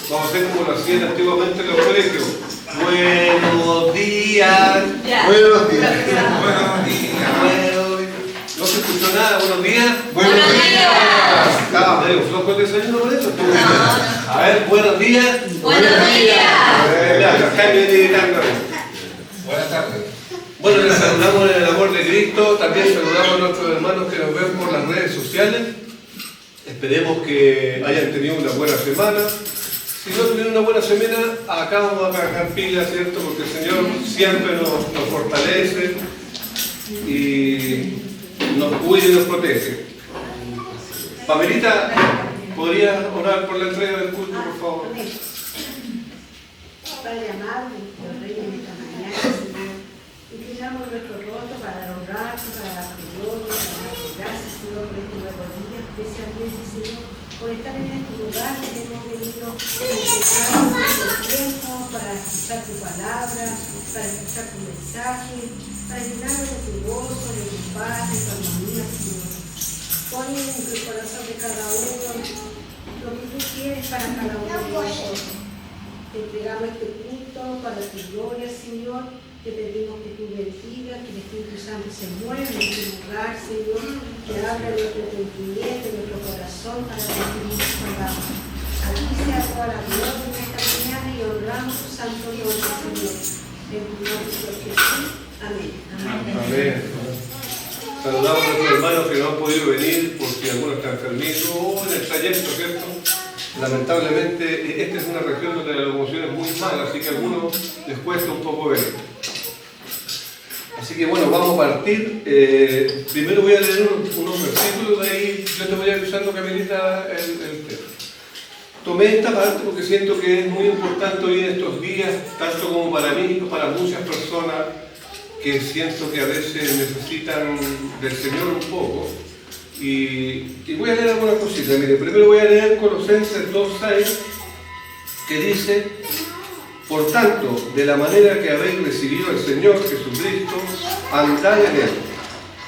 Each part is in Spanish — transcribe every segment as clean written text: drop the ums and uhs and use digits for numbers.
Vamos a hacer como lo hacían antiguamente en los colegios. Buenos días. Buenos días. Buenos días. No se escuchó nada. Buenos días. Buenos días. Estaba medio flojo el desayuno por eso. A ver, buenos días. Buenos días. Ya, acá viene gritando. Buenas tardes. Bueno, les saludamos en el amor de Cristo. También saludamos a nuestros hermanos que nos ven por las redes sociales. Esperemos que hayan tenido una buena semana. Si no tuvieron una buena semana, acá vamos a cargar pilas, ¿cierto? Porque el Señor siempre nos fortalece y nos cuida y nos protege. Pamelita, ¿podrías orar por la entrega del culto, por favor? Padre amado, nuestro Rey en esta mañana, Señor, inclinamos nuestro rostro para honrarte, para dar tu gloria, para darte gracias, Señor, por este nuevo día, especialmente, Señor, por estar en este lugar que hemos venido a entregar nuestro tiempo para escuchar tu palabra, para escuchar tu mensaje, para llenarnos de tu gozo, de tu paz, de tu armonía, Señor. Pon en el corazón de cada uno lo que tú quieres para cada uno de nosotros. Te entregamos este culto para tu gloria, Señor. Te pedimos que tú bendigas, que el Espíritu Santo se mueva en este lugar, Señor. Que abra nuestro entendimiento, nuestro corazón para recibir tu palabra. Aquí sea toda la gloria en esta mañana y honramos tu santo nombre, Señor. En tu nombre, Señor Jesús. Amén. Amén. Saludamos a nuestros hermanos que no han podido venir porque algunos están enfermitos o en el trayecto, ¿cierto? Lamentablemente, esta es una región donde la locomoción es muy mala, así que a algunos les cuesta un poco ver. Así que bueno, vamos a partir. Primero voy a leer unos versículos, de ahí yo te voy avisando, Camilita, el tema. Tomé esta parte porque siento que es muy importante hoy en estos días, tanto como para mí, como para muchas personas que siento que a veces necesitan del Señor un poco. Y voy a leer algunas cositas. Mire, primero voy a leer Colosenses 2:6, que dice: por tanto, de la manera que habéis recibido al Señor Jesucristo, andad en Él,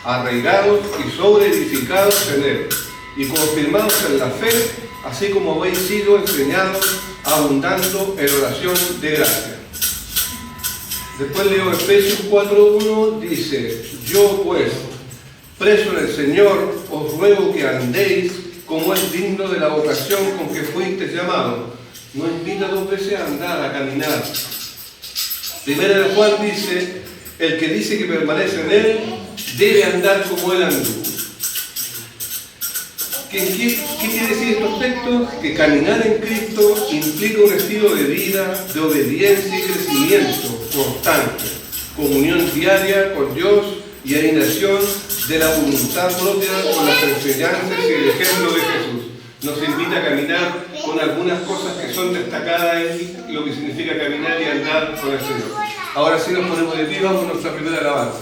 arraigados y sobreedificados en Él, y confirmados en la fe, así como habéis sido enseñados, abundando en oración de gracia. Después leo Efesios 4:1, dice: yo pues, preso en el Señor, os ruego que andéis como es digno de la vocación con que fuisteis llamados. Nos invita 2 veces a andar, a caminar. Primera de Juan dice: el que dice que permanece en Él, debe andar como Él anduvo. ¿Qué quiere decir estos textos? Que caminar en Cristo implica un estilo de vida, de obediencia y crecimiento constante, comunión diaria con Dios y alineación de la voluntad propia con las enseñanzas y el ejemplo de Jesús. Nos invita a caminar con algunas cosas que son destacadas en lo que significa caminar y andar con el Señor. Ahora sí nos ponemos de pie, vamos a nuestra primera alabanza.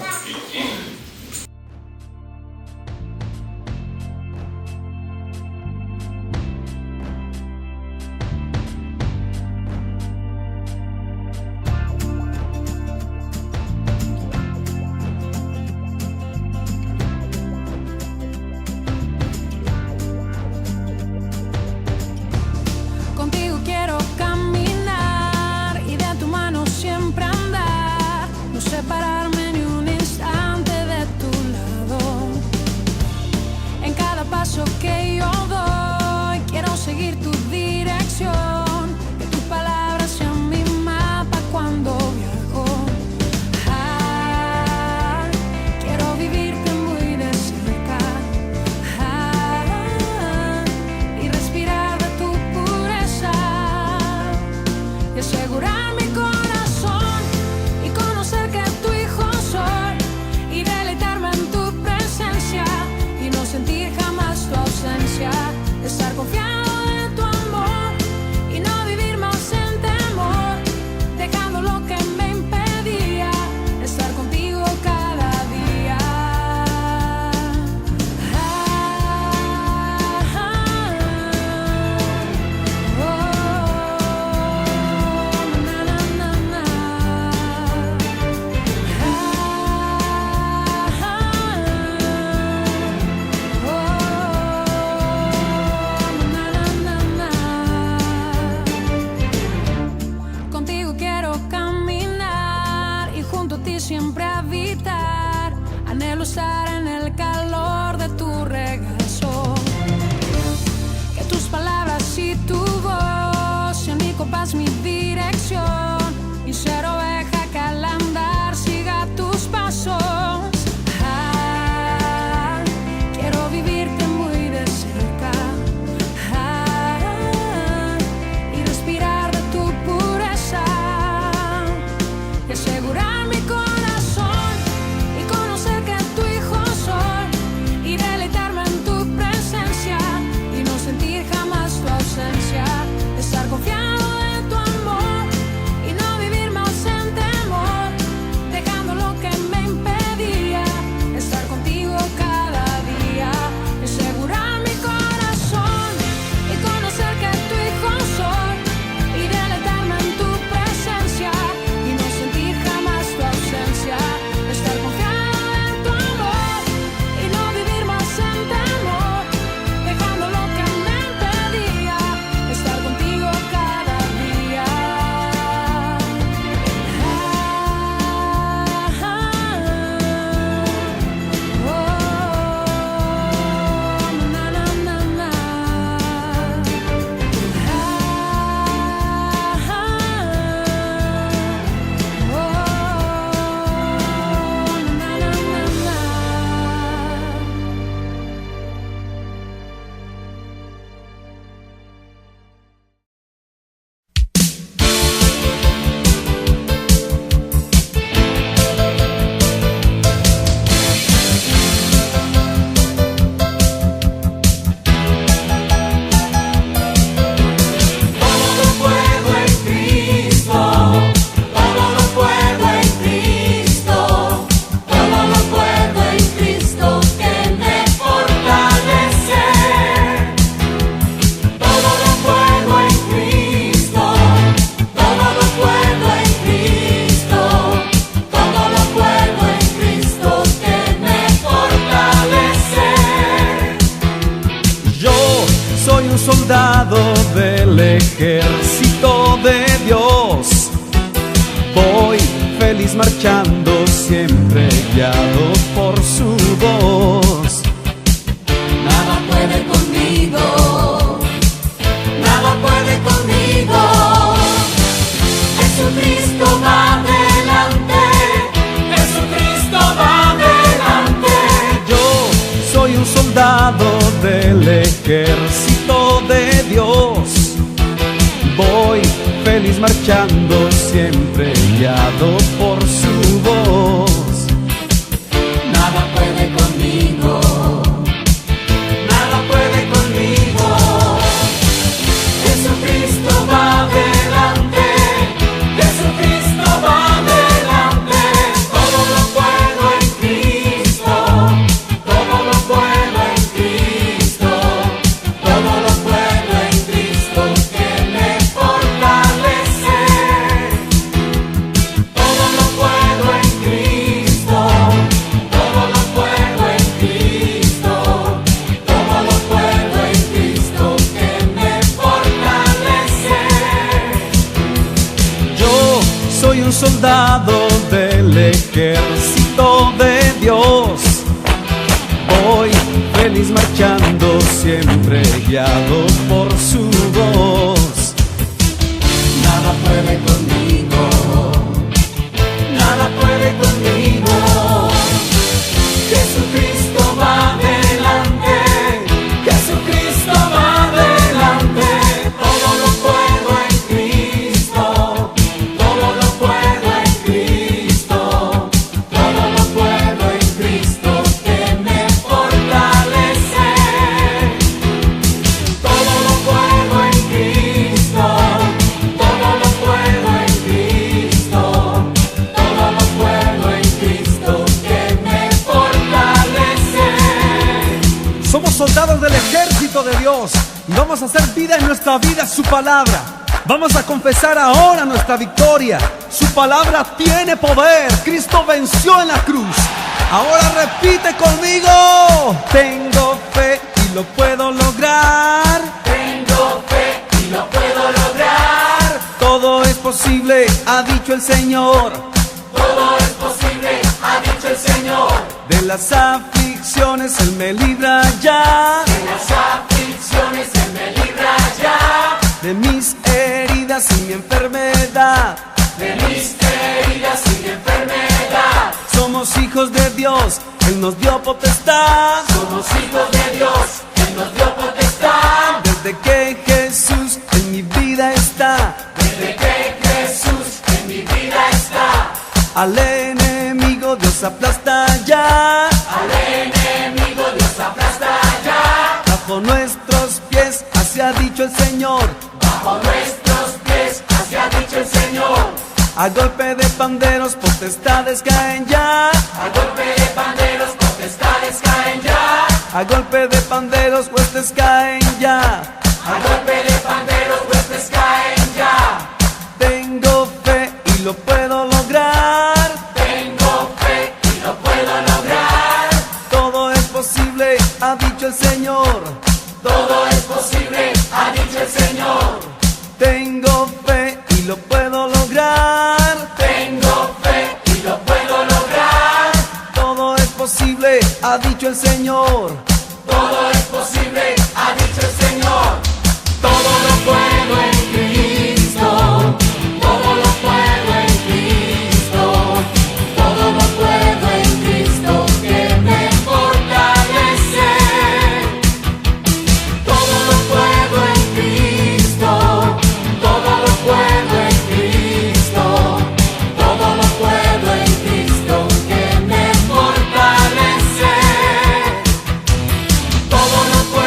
Contigo quiero caminar y de tu mano siempre andar, no separarme ni un instante de tu lado. En cada paso que yo doy, quiero seguir tu dirección, que tus palabras sean mi mapa cuando viajo. Quiero vivirte muy de cerca y respirar de tu pureza y asegurar mi corazón y conocer que tu hijo soy y deleitarme en tu presencia y no sentir jamás tu ausencia. un soldado del ejército de Dios. Voy feliz marchando, siempre guiado por su voz. Nada puede conmigo, nada puede conmigo. Jesucristo va adelante, Jesucristo va adelante. Yo soy un soldado del ejército de Dios. Voy feliz marchando, siempre guiado por su voz. Nada puede conmigo, nada puede conmigo. Jesucristo va adelante, Jesucristo va adelante. Todo lo puedo en Cristo, todo lo puedo en Cristo, todo lo puedo en Cristo que me fortalece. Todo lo puedo en Cristo, todo lo puedo en Cristo, todo lo puedo en Cristo que me fortalece. Yo soy un soldado del ejército de Dios. Voy feliz marchando, siempre guiado por su voz. Nada puede conmigo, nada puede conmigo. Jesucristo va adelante, Jesucristo va adelante. Todo lo puedo en Cristo, todo lo puedo en Cristo, todo lo puedo en Cristo que me fortalece. Todo lo puedo en Cristo, todo lo puedo en Cristo, todo lo puedo en Cristo que me fortalece. Somos soldados del ejército de Dios y vamos a hacer vida en nuestra vida su palabra. Vamos a confesar ahora nuestra victoria. Su palabra tiene poder. Cristo venció en la cruz. Ahora repite conmigo. Tengo fe y lo puedo lograr. Tengo fe y lo puedo lograr. Todo es posible, ha dicho el Señor. Todo es posible, ha dicho el Señor. De las aflicciones Él me libra ya. De las aflicciones Él me libra ya. De mis heridas y mi enfermedad. De mis heridas y mi enfermedad. Somos hijos de Dios, Él nos dio potestad. Somos hijos de Dios, Él nos dio potestad. Desde que Jesús en mi vida está. Desde que Jesús en mi vida está. Al enemigo Dios aplasta ya. Al enemigo Dios aplasta ya. Bajo nuestros pies, así ha dicho el Señor. Bajo nuestros pies, así ha dicho el Señor. A golpe de panderos, potestades caen ya. A golpe de panderos, potestades caen ya. A golpe de panderos, huestes caen ya. A golpe de panderos, huestes caen ya. Tengo fe y lo puedo lograr. Tengo fe y lo puedo lograr. Todo es posible, ha dicho el Señor. Todo es posible, ha dicho el Señor. Tengo fe y lo puedo lograr. Tengo fe y lo puedo lograr. Todo es posible, ha dicho el Señor. Todo es posible, ha dicho el Señor. Todo lo puedo en Cristo. Todo lo puedo en Cristo. Todo lo puedo en Cristo que me fortalece. Todo lo puedo en Cristo. Todo lo puedo en Cristo. Todo lo puedo en Cristo que me fortalece. Todo lo puedo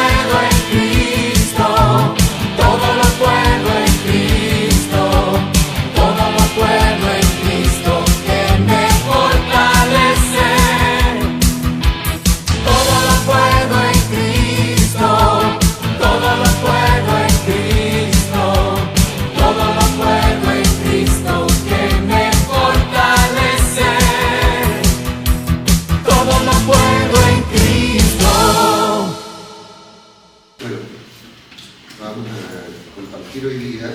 vamos a compartir hoy día,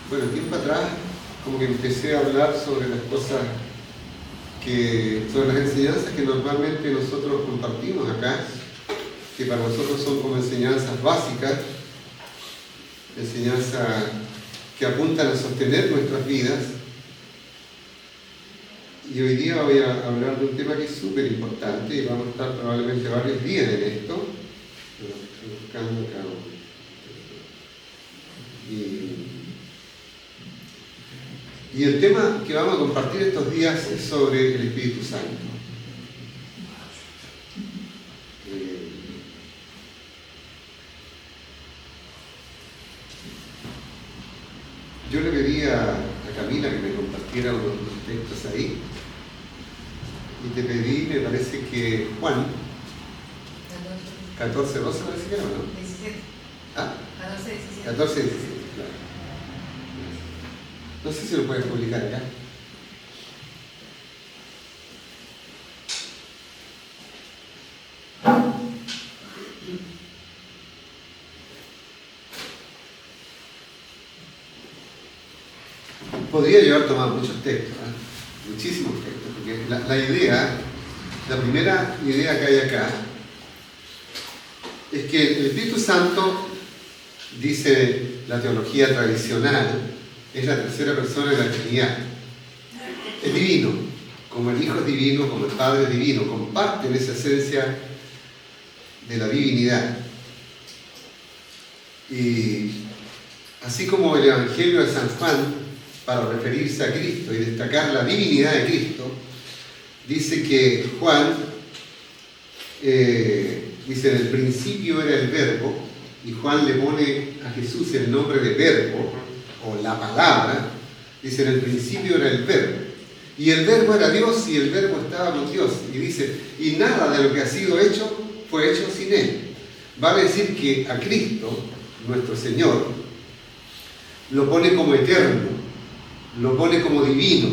bueno, tiempo atrás como que empecé a hablar sobre las cosas sobre las enseñanzas que normalmente nosotros compartimos acá, que para nosotros son como enseñanzas básicas, enseñanzas que apuntan a sostener nuestras vidas. Y hoy día voy a hablar de un tema que es súper importante y vamos a estar probablemente varios días en esto. Estoy buscando acá. Y el tema que vamos a compartir estos días es sobre el Espíritu Santo. Yo le pedí a Camila que me compartiera unos textos ahí. Y te pedí, me parece que Juan 14, 12 parece que era, ¿no? 17. ¿Ah? 14, 17. 14, 17, claro. No sé si lo puedes publicar acá. Podría yo haber tomado muchos textos, muchísimos textos, porque la primera idea que hay acá es que el Espíritu Santo, dice la teología tradicional, es la tercera persona de la Trinidad. Es divino, como el Hijo es divino, como el Padre es divino, comparten esa esencia de la divinidad. Y así como el Evangelio de San Juan, para referirse a Cristo y destacar la divinidad de Cristo, dice que Juan, dice, en el principio era el Verbo, y Juan le pone a Jesús el nombre de Verbo, o la palabra, dice, en el principio era el Verbo, y el Verbo era Dios, y el Verbo estaba con Dios, y dice, y nada de lo que ha sido hecho, fue hecho sin Él. Vale decir que a Cristo, nuestro Señor, lo pone como eterno, lo pone como divino,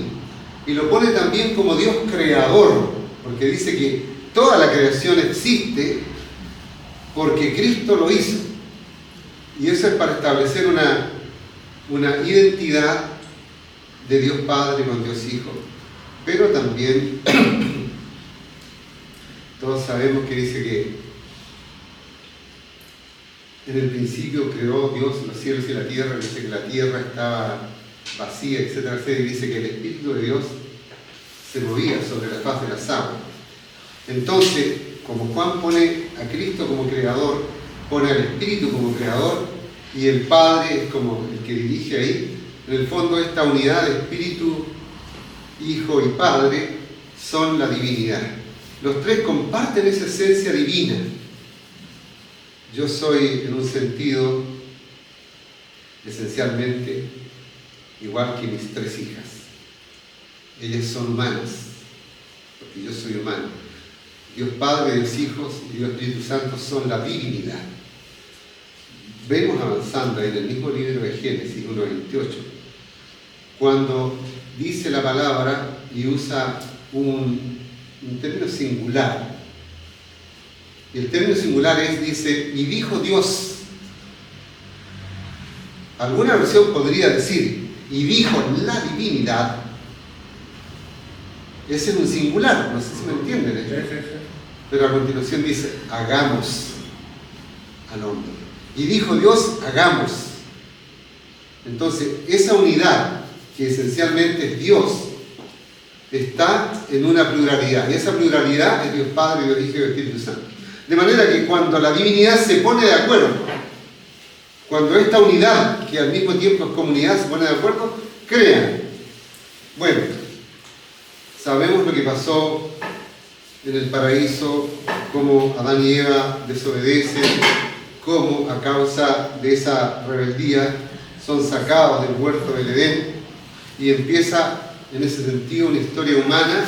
y lo pone también como Dios creador, porque dice que toda la creación existe porque Cristo lo hizo. Y eso es para establecer una identidad de Dios Padre con Dios Hijo. Pero también todos sabemos que dice que en el principio creó Dios los cielos y la tierra, dice que la tierra estaba vacía, etcétera, etcétera, y dice que el Espíritu de Dios se movía sobre la faz de las aguas. Entonces, como Juan pone a Cristo como creador, pone al Espíritu como creador, y el Padre es como el que dirige ahí, en el fondo esta unidad de Espíritu, Hijo y Padre son la divinidad. Los tres comparten esa esencia divina. Yo soy, en un sentido, esencialmente, igual que mis tres hijas. Ellas son humanas, porque yo soy humano. Dios Padre, Dios Hijo y Dios Espíritu Santo son la divinidad. Vemos avanzando en el mismo libro de Génesis 1:28, cuando dice la palabra y usa un término singular. Y el término singular dice, y dijo Dios. Alguna versión podría decir, y dijo la divinidad. Ese es un singular, no sé si me entienden. Pero a continuación dice, hagamos al hombre. Y dijo Dios, hagamos. Entonces, esa unidad, que esencialmente es Dios, está en una pluralidad. Y esa pluralidad es Dios Padre, Dios Hijo y Dios Espíritu Santo. De manera que cuando la divinidad se pone de acuerdo, cuando esta unidad, que al mismo tiempo es comunidad, se pone de acuerdo, crean. Bueno, sabemos lo que pasó en el paraíso, cómo Adán y Eva desobedecen, cómo a causa de esa rebeldía son sacados del huerto del Edén, y empieza en ese sentido una historia humana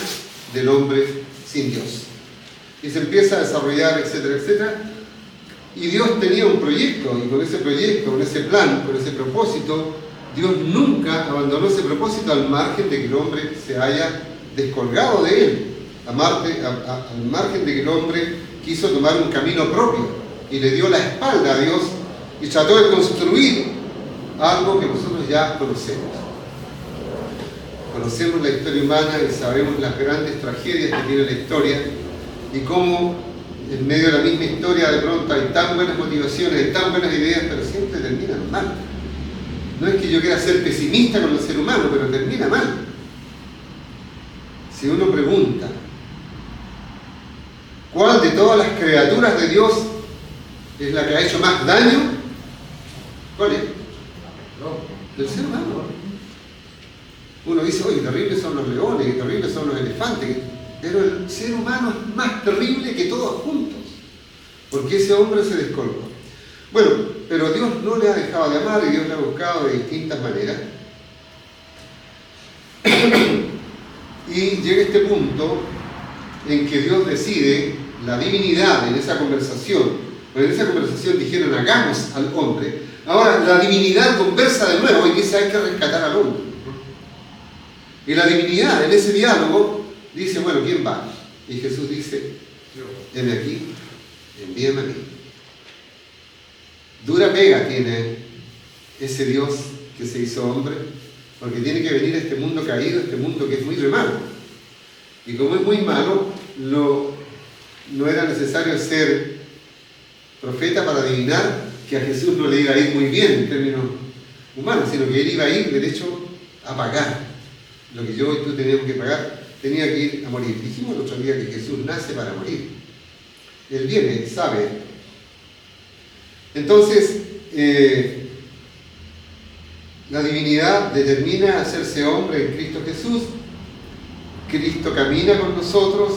del hombre sin Dios. Y se empieza a desarrollar, etcétera, etcétera. Y Dios tenía un proyecto, y con ese proyecto, con ese plan, con ese propósito, Dios nunca abandonó ese propósito al margen de que el hombre se haya descolgado de él, al margen de que el hombre quiso tomar un camino propio y le dio la espalda a Dios y trató de construir algo que nosotros ya conocemos. Conocemos la historia humana y sabemos las grandes tragedias que tiene la historia y cómo en medio de la misma historia de pronto hay tan buenas motivaciones, hay tan buenas ideas, pero siempre terminan mal. No es que yo quiera ser pesimista con el ser humano, pero termina mal. Si uno pregunta, ¿cuál de todas las criaturas de Dios es la que ha hecho más daño? ¿Cuál es? El ser humano. Uno dice, oye, terribles son los leones, terribles son los elefantes, pero el ser humano es más terrible que todos juntos, porque ese hombre se descolgó. Bueno, pero Dios no le ha dejado de amar y Dios le ha buscado de distintas maneras. Y llega este punto en que Dios decide la divinidad en esa conversación. Pero en esa conversación dijeron, hagamos al hombre. Ahora la divinidad conversa de nuevo y dice, hay que rescatar al hombre. Y la divinidad en ese diálogo dice, bueno, ¿quién va? Y Jesús dice, heme aquí, envíame a mí. Dura pega tiene ese Dios que se hizo hombre, porque tiene que venir a este mundo caído, este mundo que es muy malo. Y como es muy malo, no era necesario ser profeta para adivinar que a Jesús no le iba a ir muy bien en términos humanos, sino que él iba a ir derecho a pagar lo que yo y tú teníamos que pagar, tenía que ir a morir. Dijimos el otro día que Jesús nace para morir. Él viene, sabe. Entonces, la divinidad determina hacerse hombre en Cristo Jesús. Cristo camina con nosotros,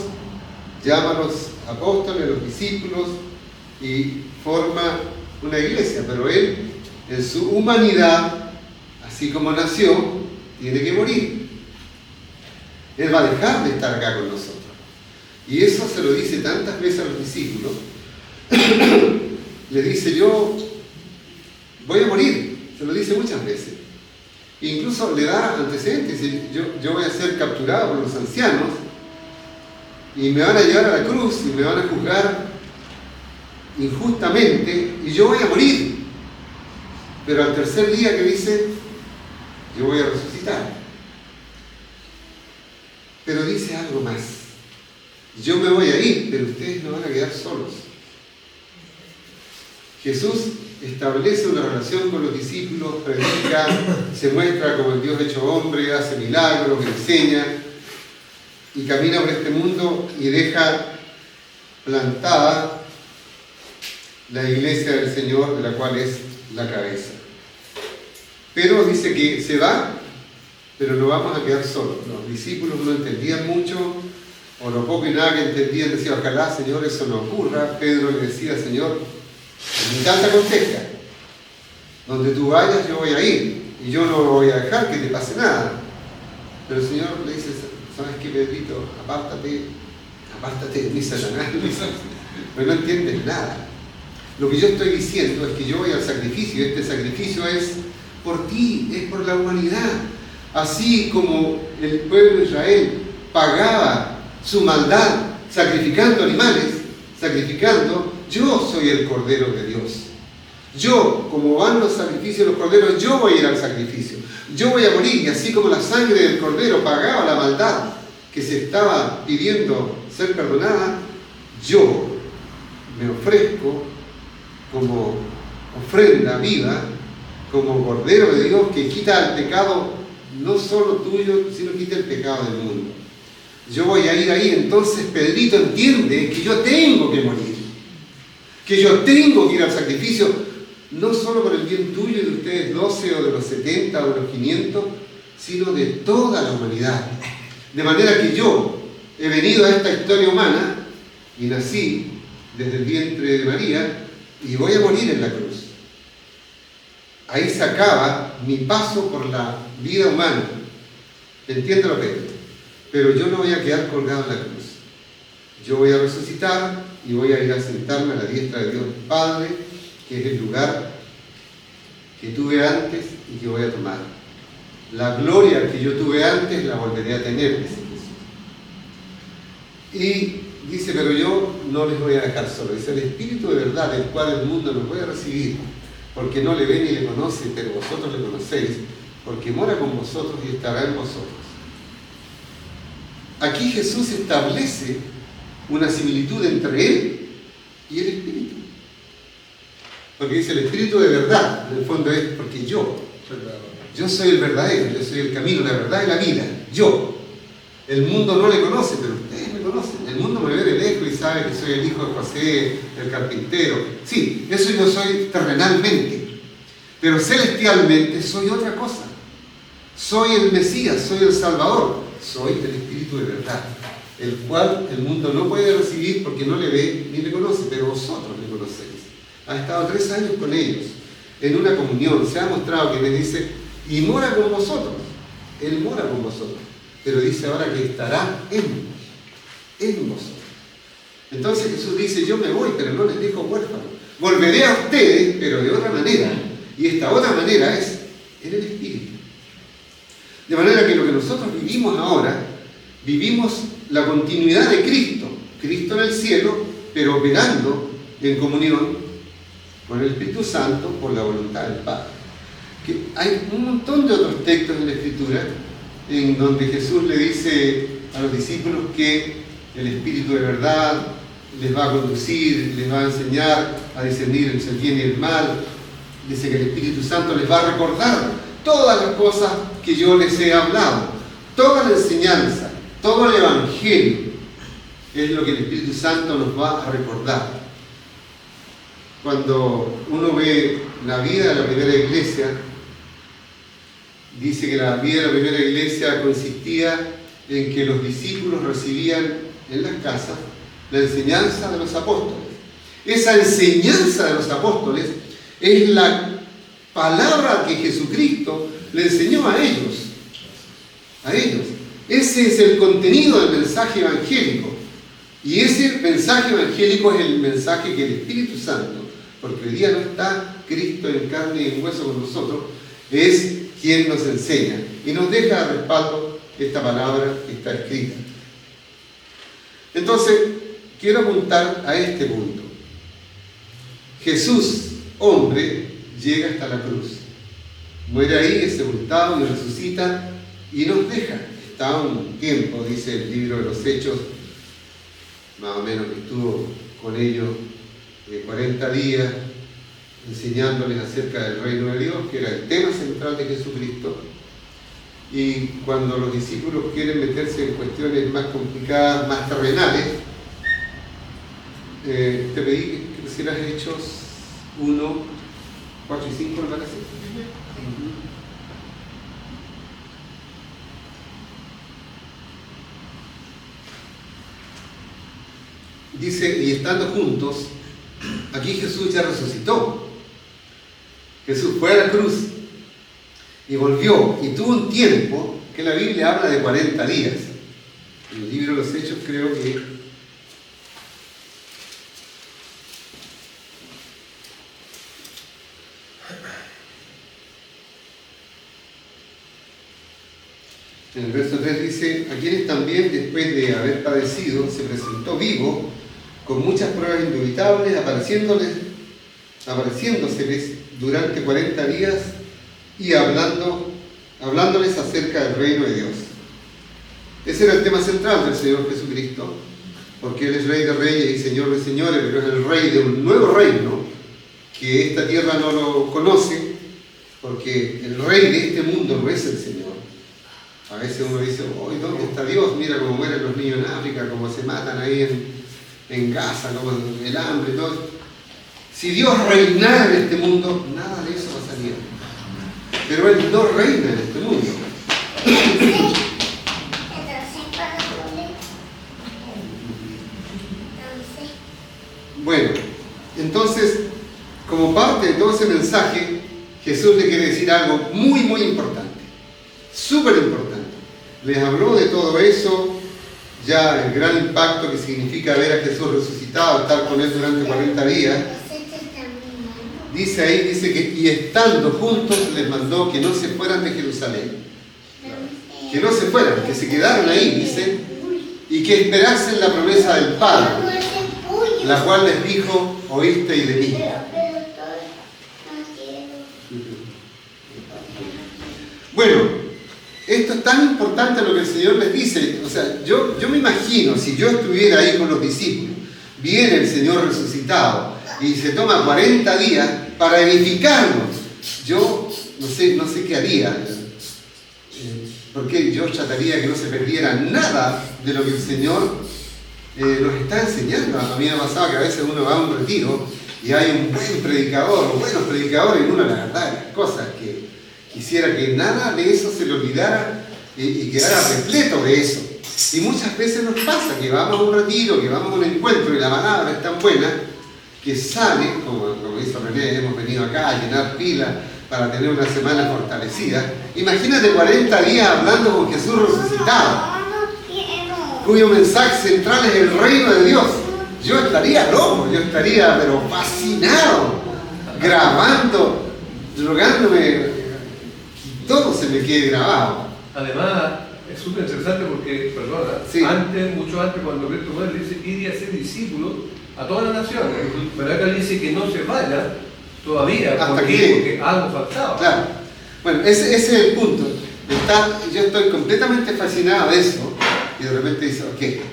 llama a los apóstoles, a los discípulos y forma una iglesia, pero Él, en su humanidad, así como nació, tiene que morir. Él va a dejar de estar acá con nosotros. Y eso se lo dice tantas veces a los discípulos. Le dice, yo voy a morir. Se lo dice muchas veces. Incluso le da antecedentes. Yo voy a ser capturado por los ancianos y me van a llevar a la cruz y me van a juzgar injustamente y yo voy a morir. Pero al tercer día que dice, yo voy a resucitar. Pero dice algo más. Yo me voy a ir, pero ustedes no van a quedar solos. Jesús establece una relación con los discípulos, predica, se muestra como el Dios hecho hombre, hace milagros, enseña y camina por este mundo y deja plantada la iglesia del Señor, de la cual es la cabeza. Pero dice que se va, pero no vamos a quedar solos. Los discípulos no entendían mucho, o lo poco y nada que entendían, decían, ojalá, Señor, eso no ocurra. Pedro le decía, Señor, me encanta contesta, donde tú vayas yo voy a ir, y yo no voy a dejar que te pase nada. Pero el Señor le dice, ¿sabes qué, Pedrito? Apártate de mí, Satanás. Pues no entiendes nada. Lo que yo estoy diciendo es que yo voy al sacrificio, y este sacrificio es por ti, es por la humanidad. Así como el pueblo de Israel pagaba su maldad sacrificando animales, yo soy el Cordero de Dios. Yo, como van los sacrificios de los corderos, yo voy a ir al sacrificio. Yo voy a morir, y así como la sangre del cordero pagaba la maldad que se estaba pidiendo ser perdonada, yo me ofrezco como ofrenda viva, como Cordero de Dios que quita el pecado, no solo tuyo, sino quita el pecado del mundo. Yo voy a ir ahí. Entonces Pedrito entiende que yo tengo que morir, que yo tengo que ir al sacrificio, no solo por el bien tuyo y de ustedes 12 o de los 70 o de los 500, sino de toda la humanidad. De manera que yo he venido a esta historia humana y nací desde el vientre de María y voy a morir en la cruz. Ahí se acaba mi paso por la vida humana. Entiéndelo, Pedro. Pero yo no voy a quedar colgado en la cruz. Yo voy a resucitar y voy a ir a sentarme a la diestra de Dios Padre, que es el lugar que tuve antes y que voy a tomar. La gloria que yo tuve antes la volveré a tener, dice Jesús. Y dice, pero yo no les voy a dejar solo. Dice, el Espíritu de verdad, del cual el mundo no puede recibir, porque no le ve ni le conoce, pero vosotros le conocéis, porque mora con vosotros y estará en vosotros. Aquí Jesús establece una similitud entre Él y el Espíritu. Porque dice el Espíritu de verdad, en el fondo es porque yo soy el verdadero, yo soy el camino, la verdad y la vida, yo. El mundo no le conoce, pero ustedes me conocen. El mundo me ve de lejos y sabe que soy el hijo de José, el carpintero. Sí, eso yo soy terrenalmente, pero celestialmente soy otra cosa. Soy el Mesías, soy el Salvador, soy el Espíritu de verdad, el cual el mundo no puede recibir porque no le ve ni le conoce, pero vosotros le conocéis. Ha estado 3 años con ellos, en una comunión, se ha mostrado que les dice, y mora con vosotros, Él mora con vosotros, pero dice ahora que estará en vosotros. Entonces Jesús dice, yo me voy, pero no les dejo huérfanos. Volveré a ustedes, pero de otra manera, y esta otra manera es en el Espíritu. De manera que lo que nosotros vivimos ahora, vivimos la continuidad de Cristo, Cristo en el cielo, pero operando en comunión con el Espíritu Santo por la voluntad del Padre. Que hay un montón de otros textos en la Escritura en donde Jesús le dice a los discípulos que el Espíritu de verdad les va a conducir, les va a enseñar a discernir entre el bien y el mal. Dice que el Espíritu Santo les va a recordar todas las cosas que yo les he hablado, toda la enseñanza, todo el Evangelio es lo que el Espíritu Santo nos va a recordar. Cuando uno ve la vida de la primera iglesia, dice que la vida de la primera iglesia consistía en que los discípulos recibían en las casas la enseñanza de los apóstoles. Esa enseñanza de los apóstoles es la palabra que Jesucristo le enseñó a ellos. A ellos. Ese es el contenido del mensaje evangélico. Y ese mensaje evangélico es el mensaje que el Espíritu Santo, porque hoy día no está Cristo en carne y en hueso con nosotros, es quien nos enseña y nos deja de respaldo esta palabra que está escrita. Entonces, quiero apuntar a este punto. Jesús, hombre, llega hasta la cruz. Muere ahí, es sepultado y resucita y nos deja. Está un tiempo, dice el libro de los Hechos, más o menos que estuvo con ellos 40 días enseñándoles acerca del reino de Dios, que era el tema central de Jesucristo. Y cuando los discípulos quieren meterse en cuestiones más complicadas, más terrenales, te pedí que pusieras Hechos 1, 4 y 5, ¿me parece? Dice, y estando juntos, aquí Jesús ya resucitó. Jesús fue a la cruz y volvió y tuvo un tiempo que la Biblia habla de 40 días. En el libro de los Hechos creo que en el verso 3 dice, a quienes también después de haber padecido se presentó vivo con muchas pruebas indubitables, apareciéndoseles durante 40 días y hablándoles acerca del reino de Dios. Ese era el tema central del Señor Jesucristo, porque Él es Rey de Reyes y Señor de Señores, pero es el Rey de un nuevo reino que esta tierra no lo conoce, porque el Rey de este mundo no es el Señor. A veces uno dice, oh, ¿dónde está Dios? Mira cómo mueren los niños en África, cómo se matan ahí en Gaza, como el hambre y todo. Si Dios reinara en este mundo, nada de eso pasaría. Pero Él no reina en este mundo. Bueno, entonces, como parte de todo ese mensaje, Jesús le quiere decir algo muy, muy importante. Súper importante. Les habló de todo eso, ya el gran impacto que significa ver a Jesús resucitado, estar con Él durante 40 días. Dice ahí, dice que y estando juntos les mandó que no se fueran de Jerusalén. Que no se fueran, que se quedaran ahí, dice, y que esperasen la promesa del Padre, la cual les dijo, oísteis de mí. tan importante lo que el Señor les dice. O sea, yo me imagino, si yo estuviera ahí con los discípulos, viene el Señor resucitado y se toma 40 días para edificarnos. Yo no sé qué haría. Porque yo trataría que no se perdiera nada de lo que el Señor nos está enseñando. A mí me ha pasado que a veces uno va a un retiro y hay un buen predicador o buenos predicadores y uno, la verdad, las cosas que quisiera que nada de eso se le olvidara y quedara repleto de eso. Y muchas veces nos pasa que vamos a un retiro, que vamos a un encuentro y la palabra es tan buena que sale, como dice René, hemos venido acá a llenar pilas para tener una semana fortalecida. Imagínate 40 días hablando con Jesús resucitado, cuyo mensaje central es el reino de Dios. Yo estaría loco, yo estaría pero fascinado, grabando, drogándome, todo se me quede grabado. Además, es súper interesante porque, perdona, Sí. mucho antes, cuando Cristo muere, dice, ir y hacer discípulos a todas las naciones. Pero acá dice que no se vaya todavía, Hasta ¿por qué? que- Porque algo faltaba. Claro. Bueno, ese es el punto. Yo estoy completamente fascinado de eso y de repente dice, ok,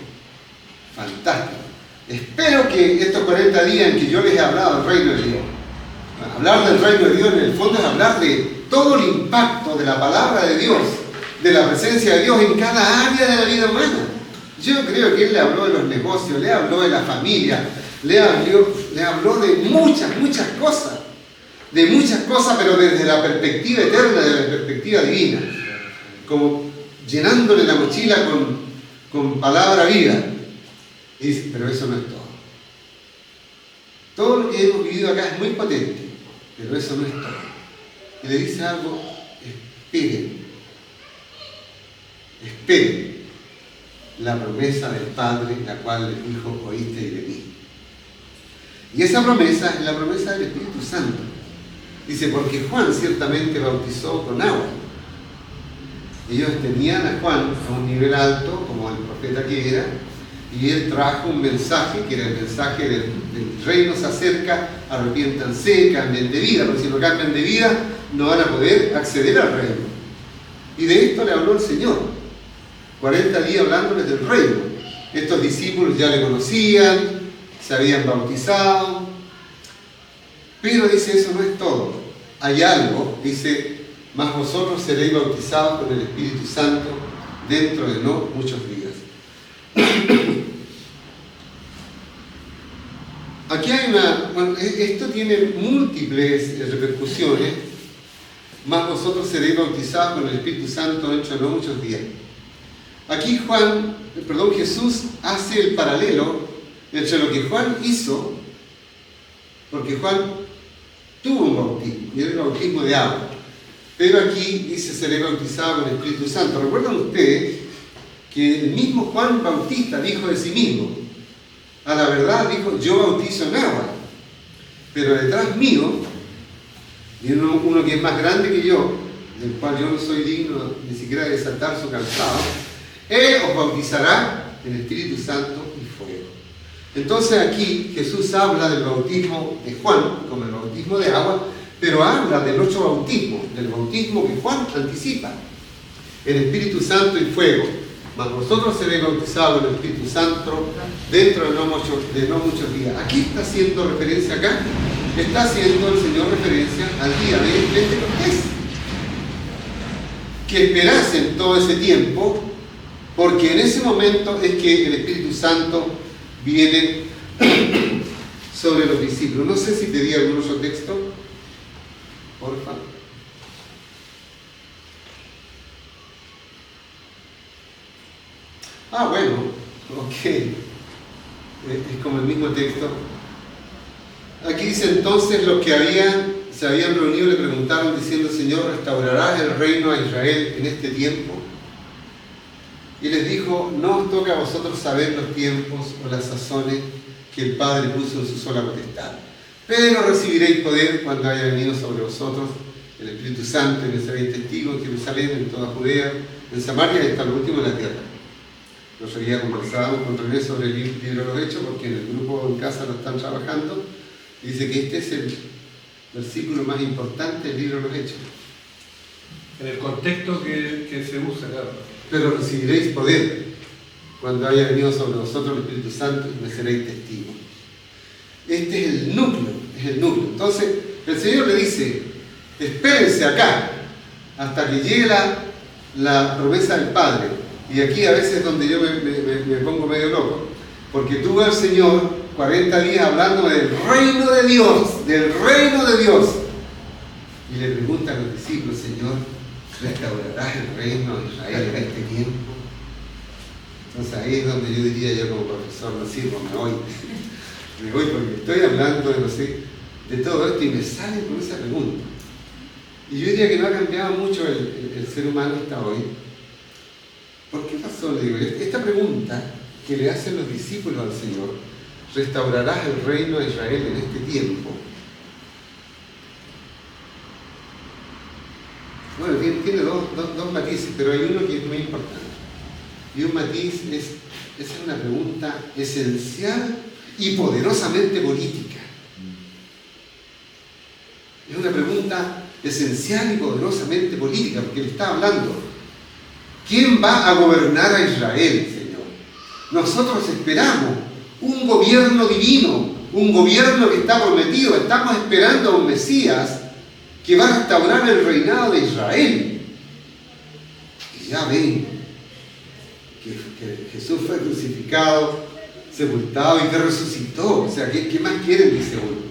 fantástico. Espero que estos 40 días en que yo les he hablado del reino de Dios, hablar del reino de Dios en el fondo es hablar de todo el impacto de la palabra de Dios, de la presencia de Dios en cada área de la vida humana. Yo creo que Él le habló de los negocios, le habló de la familia, le habló de muchas cosas. De muchas cosas, pero desde la perspectiva eterna, desde la perspectiva divina. Como llenándole la mochila con palabra viva. Y dice, pero eso no es todo. Todo lo que hemos vivido acá es muy potente, pero eso no es todo. Y le dice algo, esperen la promesa del Padre, la cual les dijo, oíste de mí. Y esa promesa es la promesa del Espíritu Santo. Dice, porque Juan ciertamente bautizó con agua. Ellos tenían a Juan a un nivel alto, como el profeta que era, y él trajo un mensaje, que era el mensaje del reino se acerca, arrepiéntanse, cambien de vida, porque si no cambian de vida, no van a poder acceder al reino. Y de esto le habló el Señor, 40 días hablándoles del reino. Estos discípulos ya le conocían, se habían bautizado, pero dice, eso no es todo. Hay algo, dice, mas vosotros seréis bautizados con el Espíritu Santo dentro de no muchos días. Aquí hay esto tiene múltiples repercusiones, mas vosotros seréis bautizados con el Espíritu Santo dentro de no muchos días. Aquí Jesús hace el paralelo entre lo que Juan hizo, porque Juan tuvo un bautismo, y era el bautismo de agua. Pero aquí dice, seré bautizado con el Espíritu Santo. ¿Recuerdan ustedes que el mismo Juan Bautista dijo de sí mismo? A la verdad dijo, yo bautizo en agua, pero detrás mío viene uno que es más grande que yo, del cual yo no soy digno ni siquiera de desatar su calzado. Él os bautizará en Espíritu Santo y fuego. Entonces aquí Jesús habla del bautismo de Juan, como el bautismo de agua, pero habla del otro bautismo, del bautismo que Juan anticipa, el Espíritu Santo y fuego. Mas vosotros seréis bautizados en el Espíritu Santo dentro de no muchos días. Aquí está haciendo referencia está haciendo el Señor referencia al día de Pentecostés. Que esperasen todo ese tiempo, porque en ese momento es que el Espíritu Santo viene sobre los discípulos. No sé si te di algún otro texto, por favor. Bueno, ok. Es como el mismo texto. Aquí dice entonces los que se habían reunido le preguntaron diciendo, Señor, ¿restaurarás el reino a Israel en este tiempo? Y les dijo, no os toca a vosotros saber los tiempos o las sazones que el Padre puso en su sola potestad. Pero recibiréis poder cuando haya venido sobre vosotros el Espíritu Santo y me seréis testigos en Jerusalén, en toda Judea, en Samaria y hasta lo último de la tierra. Los día conversábamos con René sobre el libro de los Hechos, porque en el grupo en casa lo están trabajando. Y dice que este es el versículo más importante del libro de los Hechos. En el contexto que se usa, claro. Pero recibiréis poder cuando haya venido sobre vosotros el Espíritu Santo y me seréis testigos. Este es el núcleo, Entonces, el Señor le dice, espérense acá hasta que llegue la promesa del Padre. Y aquí a veces es donde yo me pongo medio loco, porque tuve al Señor 40 días hablando del reino de Dios, Y le pregunta a los discípulos, Señor, ¿restaurarás el reino de Israel en este tiempo? Entonces ahí es donde yo diría, yo como profesor no sirvo, me voy porque estoy hablando de todo esto y me sale con esa pregunta. Y yo diría que no ha cambiado mucho el ser humano hasta hoy. ¿Por qué razón le digo? Esta pregunta que le hacen los discípulos al Señor, ¿restaurarás el reino de Israel en este tiempo? Bueno, tiene dos matices, pero hay uno que es muy importante. Y un matiz es una pregunta esencial y poderosamente política. Es una pregunta esencial y poderosamente política, porque le está hablando. ¿Quién va a gobernar a Israel, Señor? Nosotros esperamos un gobierno divino, un gobierno que está prometido. Estamos esperando a un Mesías que va a restaurar el reinado de Israel. Y ya ven que Jesús fue crucificado, sepultado y que resucitó. O sea, ¿qué más quieren? Dice uno.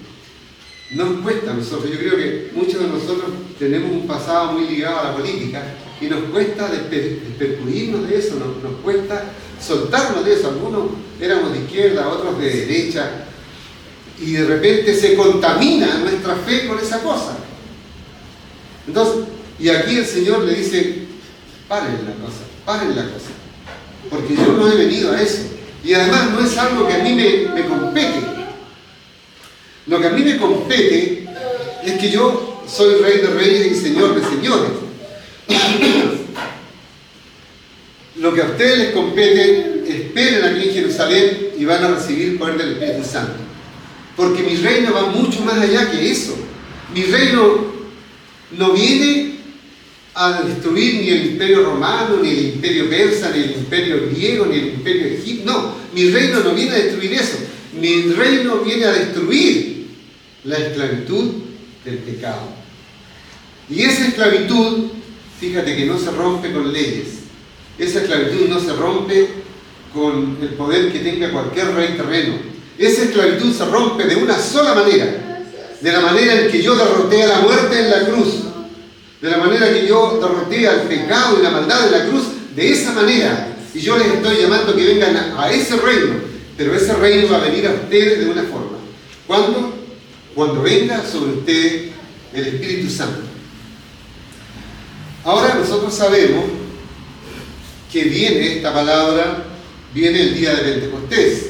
Nos cuesta a nosotros, yo creo que muchos de nosotros tenemos un pasado muy ligado a la política y nos cuesta despercudirnos de eso, nos cuesta soltarnos de eso. Algunos éramos de izquierda, otros de derecha, y de repente se contamina nuestra fe con esa cosa. Entonces, y aquí el Señor le dice, paren la cosa, porque yo no he venido a eso, y además no es algo que a mí me compete. Lo que a mí me compete es que yo soy Rey de Reyes y Señor de Señores. Lo que a ustedes les compete, esperen aquí en Jerusalén y van a recibir poder del Espíritu Santo. Porque mi reino va mucho más allá que eso. Mi reino no viene a destruir ni el imperio romano, ni el imperio persa, ni el imperio griego, ni el imperio egipcio. No, mi reino no viene a destruir eso. Mi reino viene a destruir la esclavitud del pecado. Y esa esclavitud, fíjate que no se rompe con leyes. Esa esclavitud no se rompe con el poder que tenga cualquier rey terreno. Esa esclavitud se rompe de una sola manera. De la manera en que yo derroté a la muerte en la cruz. De la manera que yo derroté al pecado y la maldad en la cruz. De esa manera. Y yo les estoy llamando que vengan a ese reino. Pero ese reino va a venir a ustedes de una forma. ¿Cuándo? Cuando venga sobre ustedes el Espíritu Santo. Ahora nosotros sabemos que viene el día de Pentecostés.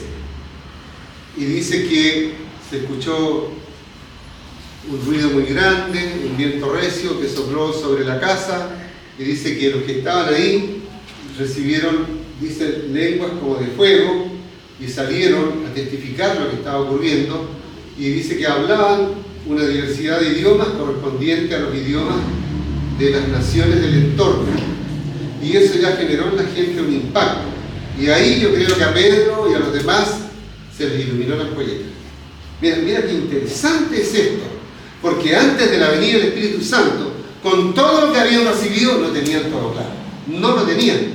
Y dice que se escuchó un ruido muy grande, un viento recio que sopló sobre la casa, y dice que los que estaban ahí recibieron, dice, lenguas como de fuego, y salieron a testificar lo que estaba ocurriendo, y dice que hablaban una diversidad de idiomas correspondiente a los idiomas de las naciones del entorno. Y eso ya generó en la gente un impacto. Y ahí yo creo que a Pedro y a los demás se les iluminó la ampolleta. Mira qué interesante es esto. Porque antes de la venida del Espíritu Santo, con todo lo que habían recibido, no tenían todo claro. No lo tenían.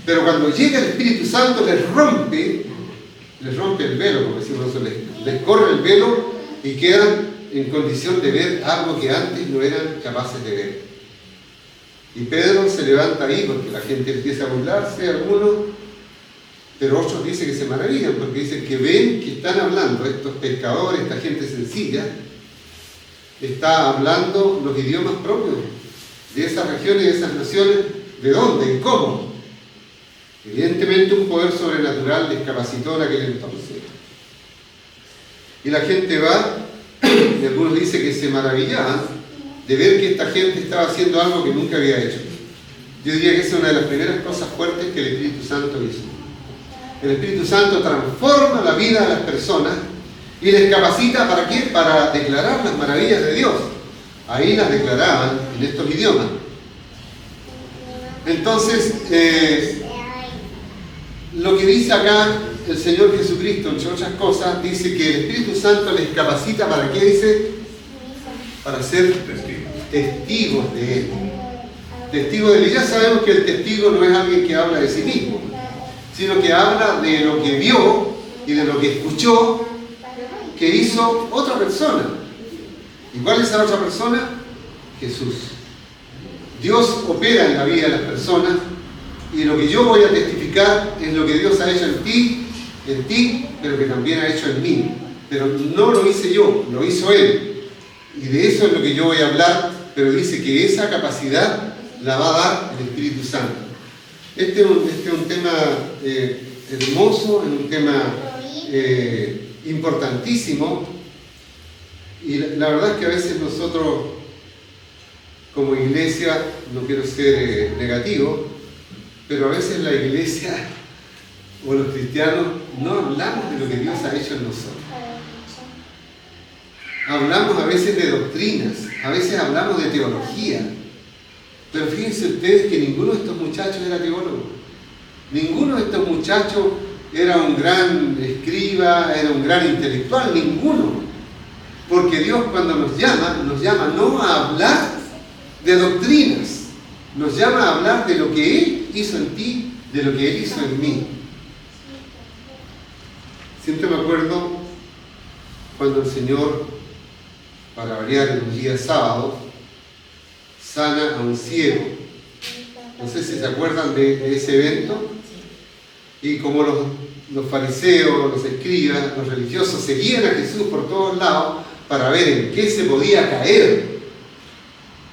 Pero cuando llega el Espíritu Santo, les rompe el velo, como decimos nosotros, les corre el velo y quedan en condición de ver algo que antes no eran capaces de ver. Y Pedro se levanta ahí porque la gente empieza a burlarse, algunos, pero otros dicen que se maravillan porque dicen que ven que están hablando estos pescadores, esta gente sencilla, está hablando los idiomas propios de esas regiones, de esas naciones. ¿De dónde y cómo? Evidentemente un poder sobrenatural les capacitó en aquel entonces. Y la gente va, y algunos dicen que se maravillaban de ver que esta gente estaba haciendo algo que nunca había hecho. Yo diría que esa es una de las primeras cosas fuertes que el Espíritu Santo hizo. El Espíritu Santo transforma la vida de las personas y les capacita, ¿para qué? Para declarar las maravillas de Dios. Ahí las declaraban en estos idiomas. Entonces, lo que dice acá el Señor Jesucristo, entre otras cosas, dice que el Espíritu Santo les capacita, ¿para qué dice? Para ser testigos de Él. Testigos de Él. Y ya sabemos que el testigo no es alguien que habla de sí mismo, sino que habla de lo que vio y de lo que escuchó que hizo otra persona. ¿Y cuál es esa otra persona? Jesús. Dios opera en la vida de las personas y lo que yo voy a testificar es lo que Dios ha hecho en ti, pero que también ha hecho en mí. Pero no lo hice yo, lo hizo Él. Y de eso es lo que yo voy a hablar, pero dice que esa capacidad la va a dar el Espíritu Santo. Este es un tema hermoso, es un tema importantísimo, y la verdad es que a veces nosotros como iglesia, no quiero ser negativo, pero a veces la iglesia o los cristianos no hablamos de lo que Dios ha hecho en nosotros. Hablamos a veces de doctrinas, a veces hablamos de teología, pero fíjense ustedes que ninguno de estos muchachos era teólogo, ninguno de estos muchachos era un gran escriba, era un gran intelectual, ninguno. Porque Dios cuando nos llama no a hablar de doctrinas, nos llama a hablar de lo que Él hizo en ti, de lo que Él hizo en mí. Siempre me acuerdo cuando el Señor, para variar en un día sábado, sana a un ciego. No sé si se acuerdan de ese evento. Y como los fariseos, los escribas, los religiosos seguían a Jesús por todos lados para ver en qué se podía caer,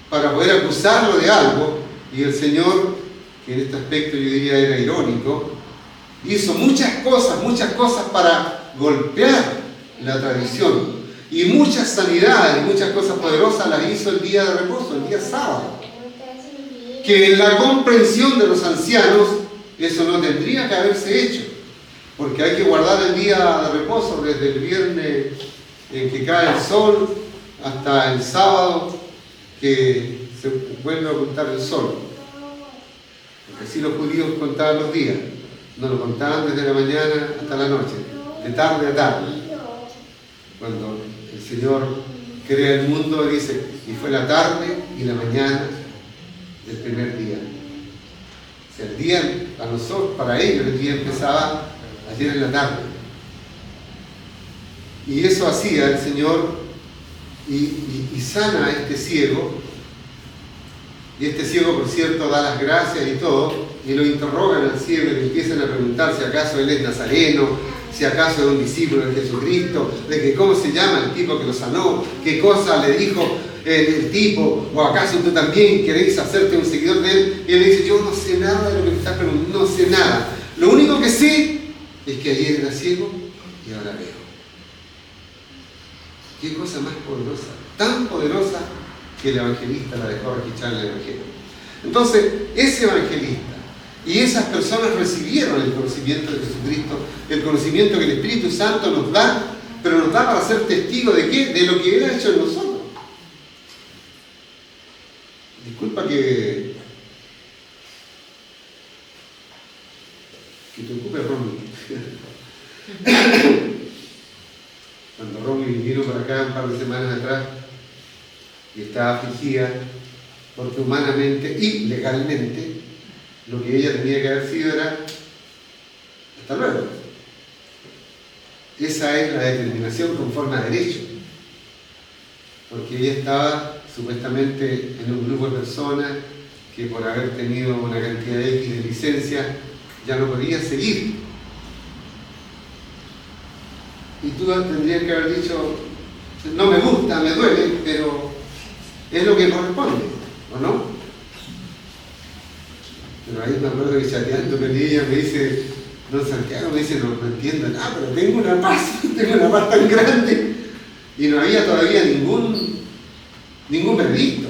para poder acusarlo de algo, y el Señor, que en este aspecto yo diría era irónico, hizo muchas cosas para golpear la tradición, y muchas sanidades, muchas cosas poderosas las hizo el día de reposo, el día sábado, que en la comprensión de los ancianos eso no tendría que haberse hecho, porque hay que guardar el día de reposo desde el viernes en que cae el sol hasta el sábado que se vuelve a ocultar el sol. Porque así los judíos contaban los días, no lo contaban desde la mañana hasta la noche, de tarde a tarde. Cuando el Señor crea el mundo, dice, y fue la tarde y la mañana del primer día. O sea, el día, a nosotros, para ellos, el día empezaba ayer en la tarde. Y eso hacía el Señor y sana a este ciego. Y este ciego, por cierto, da las gracias y todo, y lo interrogan al ciego y le empiezan a preguntar si acaso él es nazareno, si acaso es un discípulo de Jesucristo, de que cómo se llama el tipo que lo sanó, qué cosa le dijo el tipo, o acaso tú también queréis hacerte un seguidor de él. Y él le dice, yo no sé nada de lo que me estás preguntando, no sé nada. Lo único que sé es que ayer era ciego y ahora veo. Qué cosa más poderosa, tan poderosa que el evangelista la dejó registrar en el evangelio. Entonces, ese evangelista y esas personas recibieron el conocimiento de Jesucristo, el conocimiento que el Espíritu Santo nos da, pero nos da para ser testigos de ¿qué? De lo que Él ha hecho en nosotros. Disculpa que te ocupe Romy. Cuando Romy vino para acá un par de semanas atrás y estaba afligida porque humanamente y legalmente lo que ella tenía que haber sido era hasta luego. Esa es la determinación conforme a derecho, porque ella estaba supuestamente en un grupo de personas que por haber tenido una cantidad X de licencia ya no podía seguir. Y tú tendrías que haber dicho, no me gusta, me duele, pero es lo que corresponde, ¿o no? Pero ahí me acuerdo que chateando con ella me dice, don Santiago, me dice, no entiendo nada, pero tengo una paz tan grande. Y no había todavía ningún veredicto.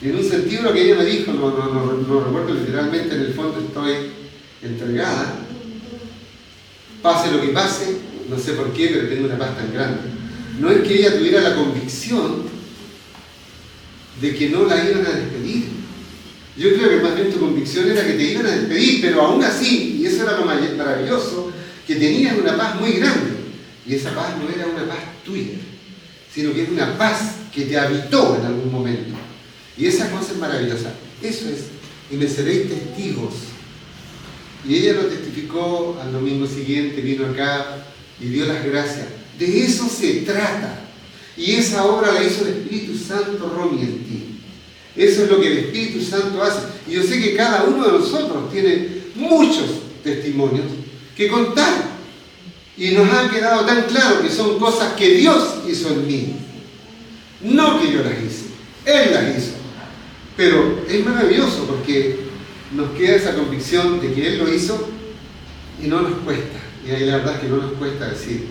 Y en un sentido lo que ella me dijo, no recuerdo literalmente, en el fondo estoy entregada. Pase lo que pase, no sé por qué, pero tengo una paz tan grande. No es que ella tuviera la convicción de que no la iban a despedir. Yo creo que más bien tu convicción era que te iban a despedir, pero aún así, y eso era lo maravilloso, que tenías una paz muy grande. Y esa paz no era una paz tuya, sino que es una paz que te habitó en algún momento. Y esa cosa es maravillosa. Eso es, y me seréis testigos. Y ella lo testificó al domingo siguiente, vino acá y dio las gracias. De eso se trata. Y esa obra la hizo el Espíritu Santo, Romy, en ti. Eso es lo que el Espíritu Santo hace. Y yo sé que cada uno de nosotros tiene muchos testimonios que contar. Y nos ha quedado tan claro que son cosas que Dios hizo en mí. No que yo las hice. Él las hizo. Pero es maravilloso porque nos queda esa convicción de que Él lo hizo y no nos cuesta. Y ahí la verdad es que no nos cuesta decir.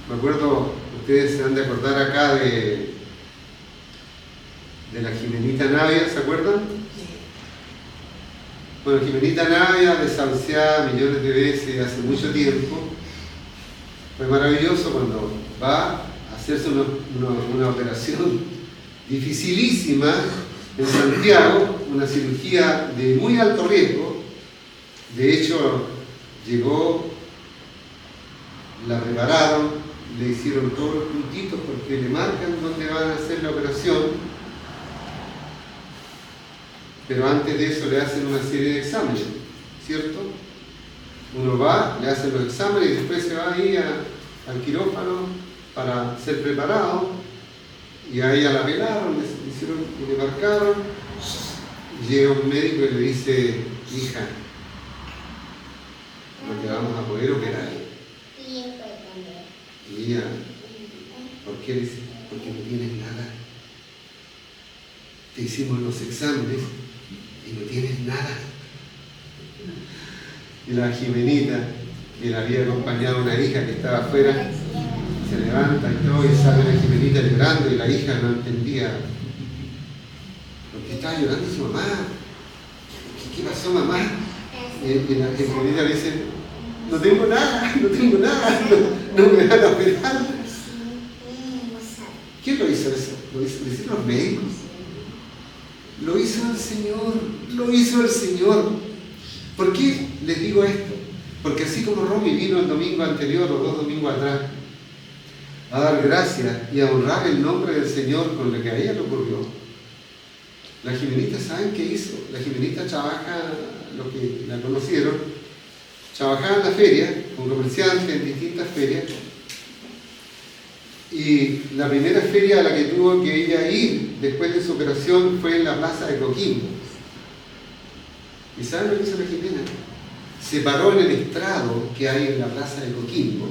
Me acuerdo, ustedes se han de acordar acá de la Jimenita Navia, ¿se acuerdan? Bueno, Jimenita Navia, desahuciada millones de veces hace mucho tiempo. Fue maravilloso cuando va a hacerse una operación dificilísima en Santiago, una cirugía de muy alto riesgo. De hecho, llegó, la prepararon, le hicieron todos los puntitos porque le marcan dónde van a hacer la operación. Pero antes de eso le hacen una serie de exámenes, ¿cierto? Uno va, le hacen los exámenes y después se va ahí al quirófano para ser preparado. Y a ella la pelaron, le marcaron. Y llega un médico y le dice: hija, no te vamos a poder operar. Y ella, ¿por qué? Dice: porque no tienes nada. Te hicimos los exámenes y no tienes nada. Y la Jimenita, que la había acompañado una hija que estaba afuera, se levanta y todo, y sale la Jimenita llorando, y la hija no entendía por qué estaba llorando su mamá. ¿Qué pasó, mamá? Y la Jimenita le dice: no tengo nada, no me van a operar. ¿Quién lo hizo eso? ¿Lo hicieron los médicos? Lo hizo el Señor, lo hizo el Señor. ¿Por qué les digo esto? Porque así como Romy vino el domingo anterior o 2 domingos atrás a dar gracias y a honrar el nombre del Señor con lo que a ella le ocurrió, la Jimenita, ¿saben qué hizo? La Jimenita trabaja, los que la conocieron, trabajaba en la feria, con comerciantes en distintas ferias. Y la primera feria a la que tuvo que ella ir después de su operación fue en la plaza de Coquimbo. ¿Y saben lo que hizo la Jimena? Se paró en el estrado que hay en la plaza de Coquimbo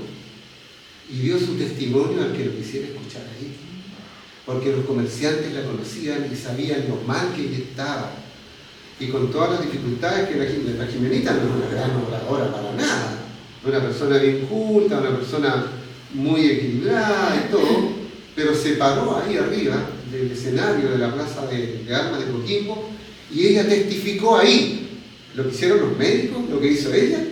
y dio su testimonio al que lo quisiera escuchar ahí. Porque los comerciantes la conocían y sabían lo mal que ella estaba. Y con todas las dificultades que la Jimenita no es una gran oradora para nada. Una persona bien culta, una persona muy equilibrada y todo, pero se paró ahí arriba del escenario de la plaza de armas de Coquimbo y ella testificó ahí. ¿Lo que hicieron los médicos? ¿Lo que hizo ella?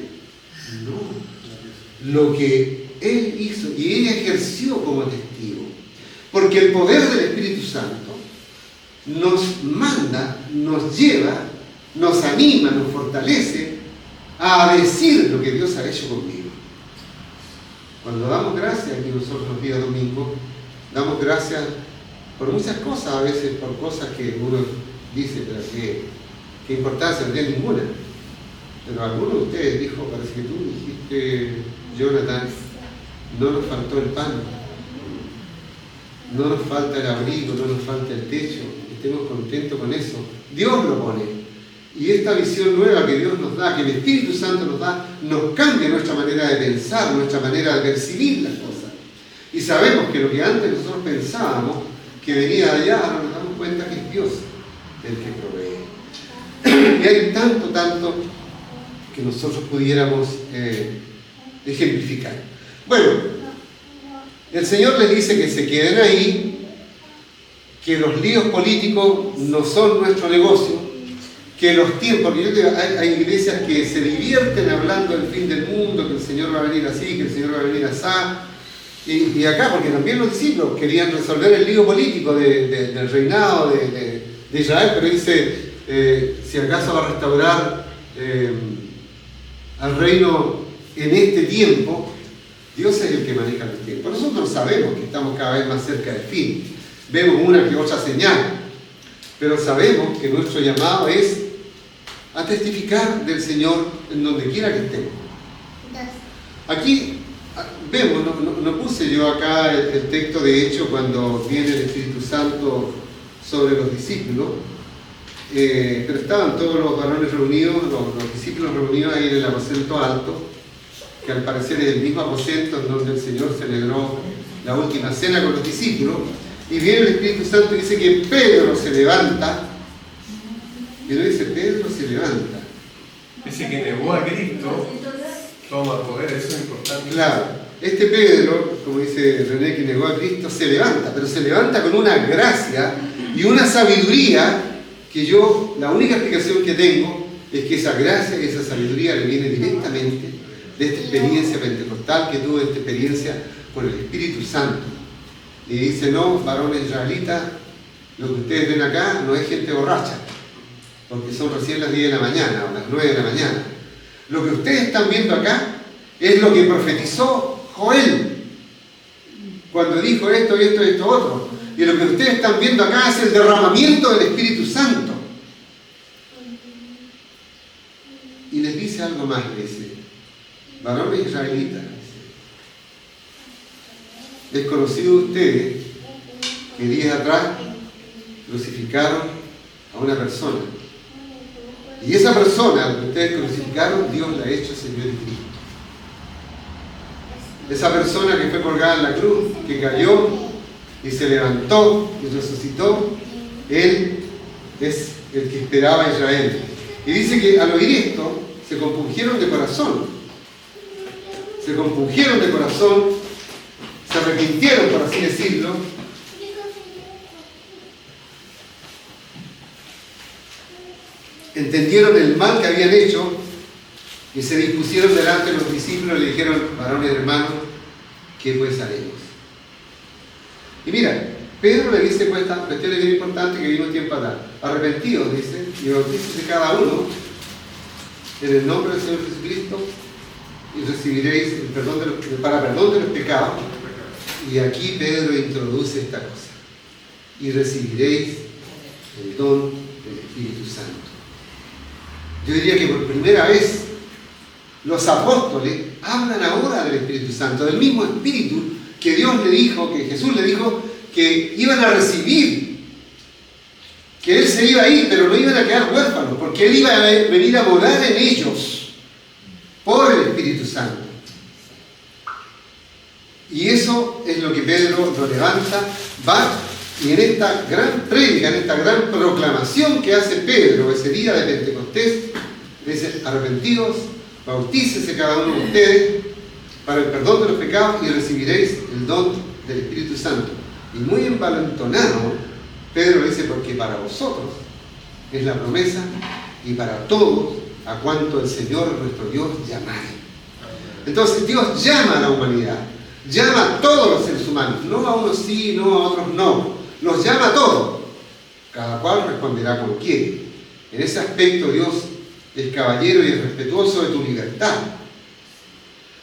No. Lo que él hizo y ella ejerció como testigo. Porque el poder del Espíritu Santo nos manda, nos lleva, nos anima, nos fortalece a decir lo que Dios ha hecho conmigo. Cuando damos gracias aquí nosotros los días domingos, damos gracias por muchas cosas, a veces por cosas que uno dice, pero qué importancia no tiene ninguna. Pero alguno de ustedes dijo, parece que tú dijiste, Jonathan, no nos faltó el pan, no nos falta el abrigo, no nos falta el techo, estemos contentos con eso. Dios lo pone. Y esta visión nueva que Dios nos da, que el Espíritu Santo nos da, nos cambia nuestra manera de pensar, nuestra manera de percibir las cosas. Y sabemos que lo que antes nosotros pensábamos que venía de allá, ahora nos damos cuenta que es Dios el que provee. Y hay tanto que nosotros pudiéramos ejemplificar. Bueno, el Señor les dice que se queden ahí, que los líos políticos no son nuestro negocio, que los tiempos, porque yo digo, hay iglesias que se divierten hablando del fin del mundo, que el Señor va a venir así, que el Señor va a venir así, y acá, porque también los discípulos querían resolver el lío político del reinado de Israel, pero dice, si acaso va a restaurar al reino en este tiempo, Dios es el que maneja el tiempo. Nosotros sabemos que estamos cada vez más cerca del fin. Vemos una que otra señal, pero sabemos que nuestro llamado es a testificar del Señor en donde quiera que estemos. Aquí vemos, no puse yo acá el texto de hecho cuando viene el Espíritu Santo sobre los discípulos, pero estaban todos los varones reunidos, los discípulos reunidos ahí en el aposento alto, que al parecer es el mismo aposento en donde el Señor celebró la última cena con los discípulos, y viene el Espíritu Santo y dice que Pedro se levanta, y no dice Pedro se levanta. Dice que negó a Cristo, toma poder, eso es importante. Claro, este Pedro, como dice René, que negó a Cristo, se levanta, pero se levanta con una gracia y una sabiduría que yo, la única explicación que tengo es que esa gracia y esa sabiduría le viene directamente de esta experiencia pentecostal que tuvo, esta experiencia con el Espíritu Santo. Y dice, no, varones israelitas, lo que ustedes ven acá no es gente borracha, porque son recién las 10 de la mañana o las 9 de la mañana. Lo que ustedes están viendo acá es lo que profetizó Joel cuando dijo esto, esto, esto, otro. Y lo que ustedes están viendo acá es el derramamiento del Espíritu Santo. Y les dice algo más, le dice, varones israelitas, es conocido de ustedes que días atrás crucificaron a una persona. Y esa persona que ustedes crucificaron, Dios la ha hecho Señor y Cristo. Esa persona que fue colgada en la cruz, que cayó y se levantó y resucitó, Él es el que esperaba a Israel. Y dice que al oír esto, se compungieron de corazón. Se compungieron de corazón, se arrepintieron, por así decirlo, entendieron el mal que habían hecho y se dispusieron delante de los discípulos y le dijeron, varones hermanos, ¿qué pues haremos? Y mira, Pedro le dice pues esta cuestión bien importante que vimos tiempo atrás. Arrepentidos, dice, y bautícese cada uno en el nombre del Señor Jesucristo y recibiréis el perdón para perdón de los pecados. Y aquí Pedro introduce esta cosa. Y recibiréis el don del Espíritu Santo. Yo diría que por primera vez los apóstoles hablan ahora del Espíritu Santo, del mismo Espíritu que Dios le dijo, que Jesús le dijo que iban a recibir, que Él se iba a ir, pero no iban a quedar huérfanos, porque Él iba a venir a morar en ellos por el Espíritu Santo. Y eso es lo que Pedro lo levanta, va, y en esta gran prédica, en esta gran proclamación que hace Pedro ese día de Pentecostés, dice, arrepentidos, bautícese cada uno de ustedes para el perdón de los pecados y recibiréis el don del Espíritu Santo. Y muy envalentonado, Pedro dice, porque para vosotros es la promesa y para todos a cuanto el Señor nuestro Dios llamare. Entonces Dios llama a la humanidad, llama a todos los seres humanos, no a unos sí, no a otros no, los llama a todos, cada cual responderá como quiere. En ese aspecto Dios es caballero y es respetuoso de tu libertad.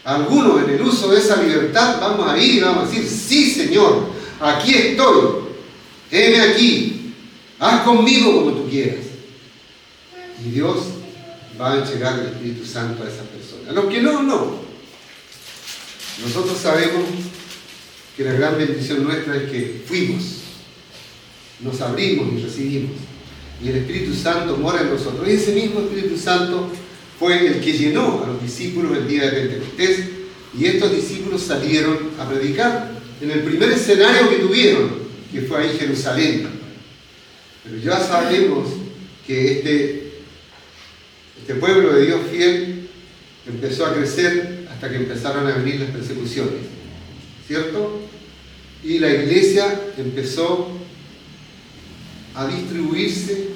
Algunos en el uso de esa libertad vamos a ir y vamos a decir, sí Señor, aquí estoy, heme aquí, haz conmigo como tú quieras. Y Dios va a entregar el Espíritu Santo a esas personas. Los que no, no. Nosotros sabemos que la gran bendición nuestra es que fuimos, nos abrimos y recibimos. Y el Espíritu Santo mora en nosotros. Y ese mismo Espíritu Santo fue el que llenó a los discípulos el día de Pentecostés. Y estos discípulos salieron a predicar en el primer escenario que tuvieron, que fue ahí Jerusalén. Pero ya sabemos que este pueblo de Dios fiel empezó a crecer hasta que empezaron a venir las persecuciones, ¿cierto? Y la iglesia empezó a distribuirse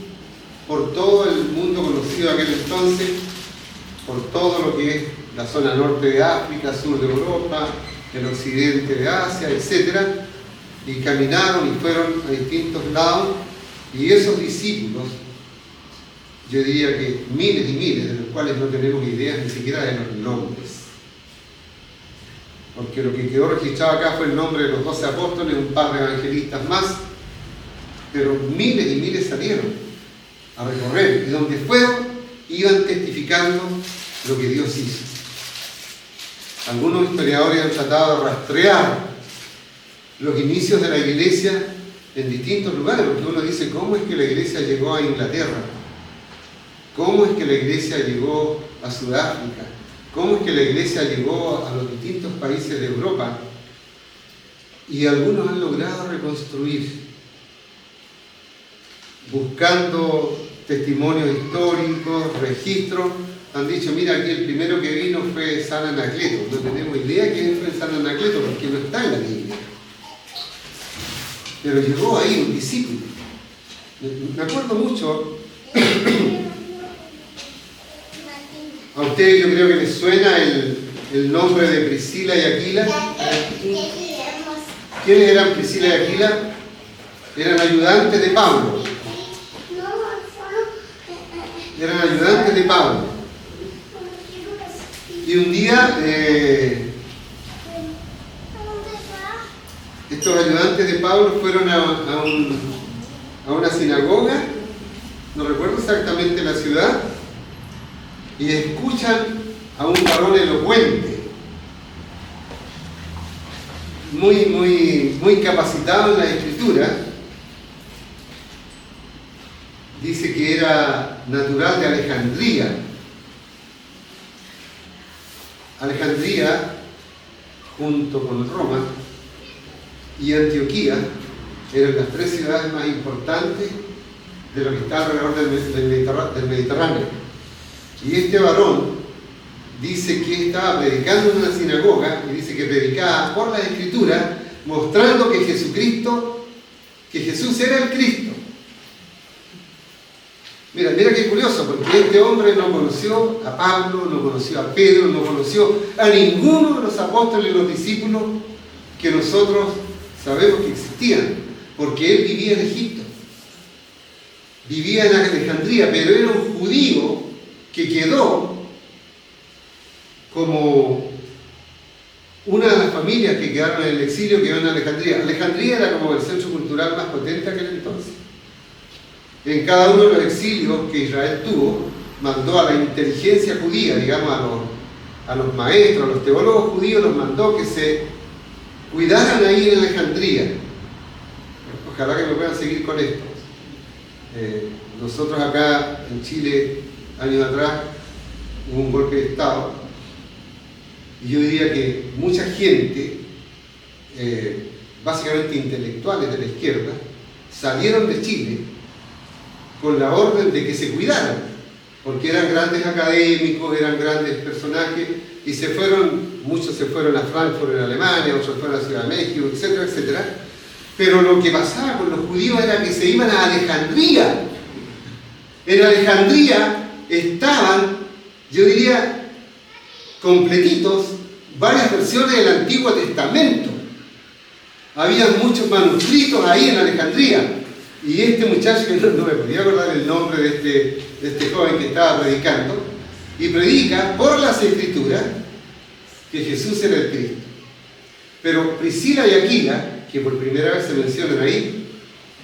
por todo el mundo conocido aquel entonces, por todo lo que es la zona norte de África, sur de Europa, el occidente de Asia, etc. Y caminaron y fueron a distintos lados, y esos discípulos yo diría que miles y miles, de los cuales no tenemos ideas ni siquiera de los nombres. Porque lo que quedó registrado acá fue el nombre de los 12 apóstoles, un par de evangelistas más, pero miles y miles salieron a recorrer, y donde fueron, iban testificando lo que Dios hizo. Algunos historiadores han tratado de rastrear los inicios de la iglesia en distintos lugares, porque uno dice, ¿cómo es que la iglesia llegó a Inglaterra? ¿Cómo es que la iglesia llegó a Sudáfrica? ¿Cómo es que la iglesia llegó a los distintos países de Europa? Y algunos han logrado reconstruir, buscando testimonios históricos, registros. Han dicho, mira, aquí el primero que vino fue San Anacleto. No tenemos idea quién fue San Anacleto porque no está en la Biblia. Pero llegó ahí un discípulo. Me acuerdo mucho. A ustedes yo creo que les suena el nombre de Priscila y Aquila. ¿Quiénes eran Priscila y Aquila? Eran ayudantes de Pablo. Eran ayudantes de Pablo. Y un día estos ayudantes de Pablo fueron a una sinagoga, no recuerdo exactamente la ciudad, y escuchan a un varón elocuente, muy capacitado en la escritura. Dice que era natural de Alejandría. Alejandría, junto con Roma y Antioquía, eran las tres ciudades más importantes de lo que está alrededor del Mediterráneo. Y este varón dice que estaba predicando en una sinagoga, y dice que predicaba por la Escritura, mostrando que Jesús era el Cristo. Mira qué curioso, porque este hombre no conoció a Pablo, no conoció a Pedro, no conoció a ninguno de los apóstoles y los discípulos que nosotros sabemos que existían, porque él vivía en Egipto, vivía en Alejandría, pero era un judío que quedó como una de las familias que quedaron en el exilio, quedó en Alejandría. Alejandría era como el centro cultural más potente aquel entonces. En cada uno de los exilios que Israel tuvo, mandó a la inteligencia judía, digamos a los maestros, a los teólogos judíos, los mandó que se cuidaran ahí en Alejandría. Ojalá que me puedan seguir con esto. Nosotros acá en Chile, años atrás, hubo un golpe de Estado, y yo diría que mucha gente, básicamente intelectuales de la izquierda, salieron de Chile con la orden de que se cuidaran, porque eran grandes académicos, eran grandes personajes, y muchos se fueron a Frankfurt en Alemania, otros fueron a Ciudad de México, etcétera, etcétera. Pero lo que pasaba con los judíos era que se iban a Alejandría. En Alejandría estaban, yo diría, completitos, varias versiones del Antiguo Testamento. Había muchos manuscritos ahí en Alejandría. Y este muchacho, que no me podía acordar el nombre de este joven que estaba predicando, y predica por las Escrituras que Jesús era el Cristo. Pero Priscila y Aquila, que por primera vez se mencionan ahí,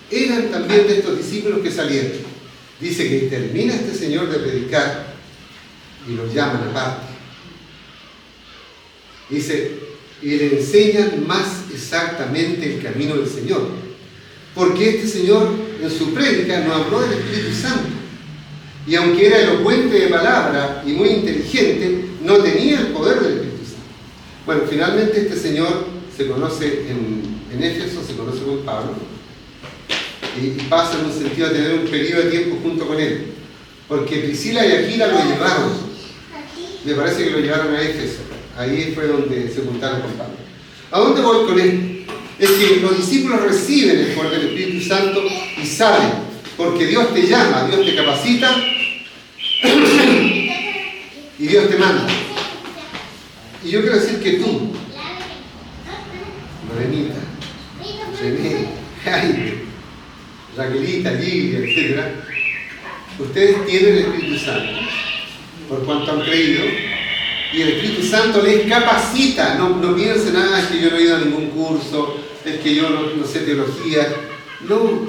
eran también de estos discípulos que salieron. Dice que termina este señor de predicar y los llaman aparte. Dice, y le enseñan más exactamente el camino del Señor. Porque este señor en su prédica nos habló del Espíritu Santo. Y aunque era elocuente de palabra y muy inteligente, no tenía el poder del Espíritu Santo. Bueno, finalmente este señor se conoce en Éfeso, se conoce con Pablo, y pasa en un sentido a tener un periodo de tiempo junto con él. Porque Priscila y Aquila lo llevaron. Me parece que lo llevaron a Éfeso. Ahí fue donde se juntaron con Pablo. ¿A dónde voy con esto? Es que los discípulos reciben el poder del Espíritu Santo y salen, porque Dios te llama, Dios te capacita y Dios te manda. Y yo quiero decir que tú, Lorenita, René, Jaime, Raquelita, Lilia, etc., ustedes tienen el Espíritu Santo, por cuanto han creído, y el Espíritu Santo les capacita. No piensen, es que yo no he ido a ningún curso, es que yo no sé teología. No,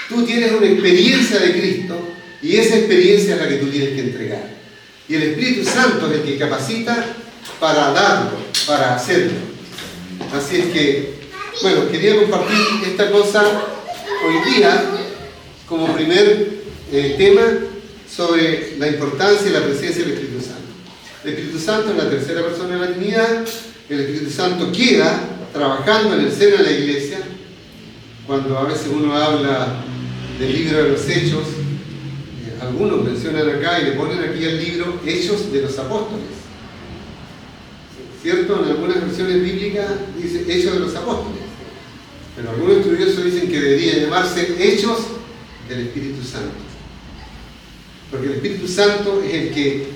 tú tienes una experiencia de Cristo y esa experiencia es la que tú tienes que entregar. Y el Espíritu Santo es el que capacita para darlo, para hacerlo. Así es que, bueno, quería compartir esta cosa hoy día como primer tema sobre la importancia y la presencia del Espíritu Santo. El Espíritu Santo es la tercera persona de la Trinidad. El Espíritu Santo queda trabajando en el seno de la iglesia. Cuando a veces uno habla del libro de los Hechos, algunos mencionan acá y le ponen aquí el libro Hechos de los Apóstoles. ¿Cierto? En algunas versiones bíblicas dice Hechos de los Apóstoles. Pero algunos estudiosos dicen que debería llamarse Hechos del Espíritu Santo. Porque el Espíritu Santo es el que,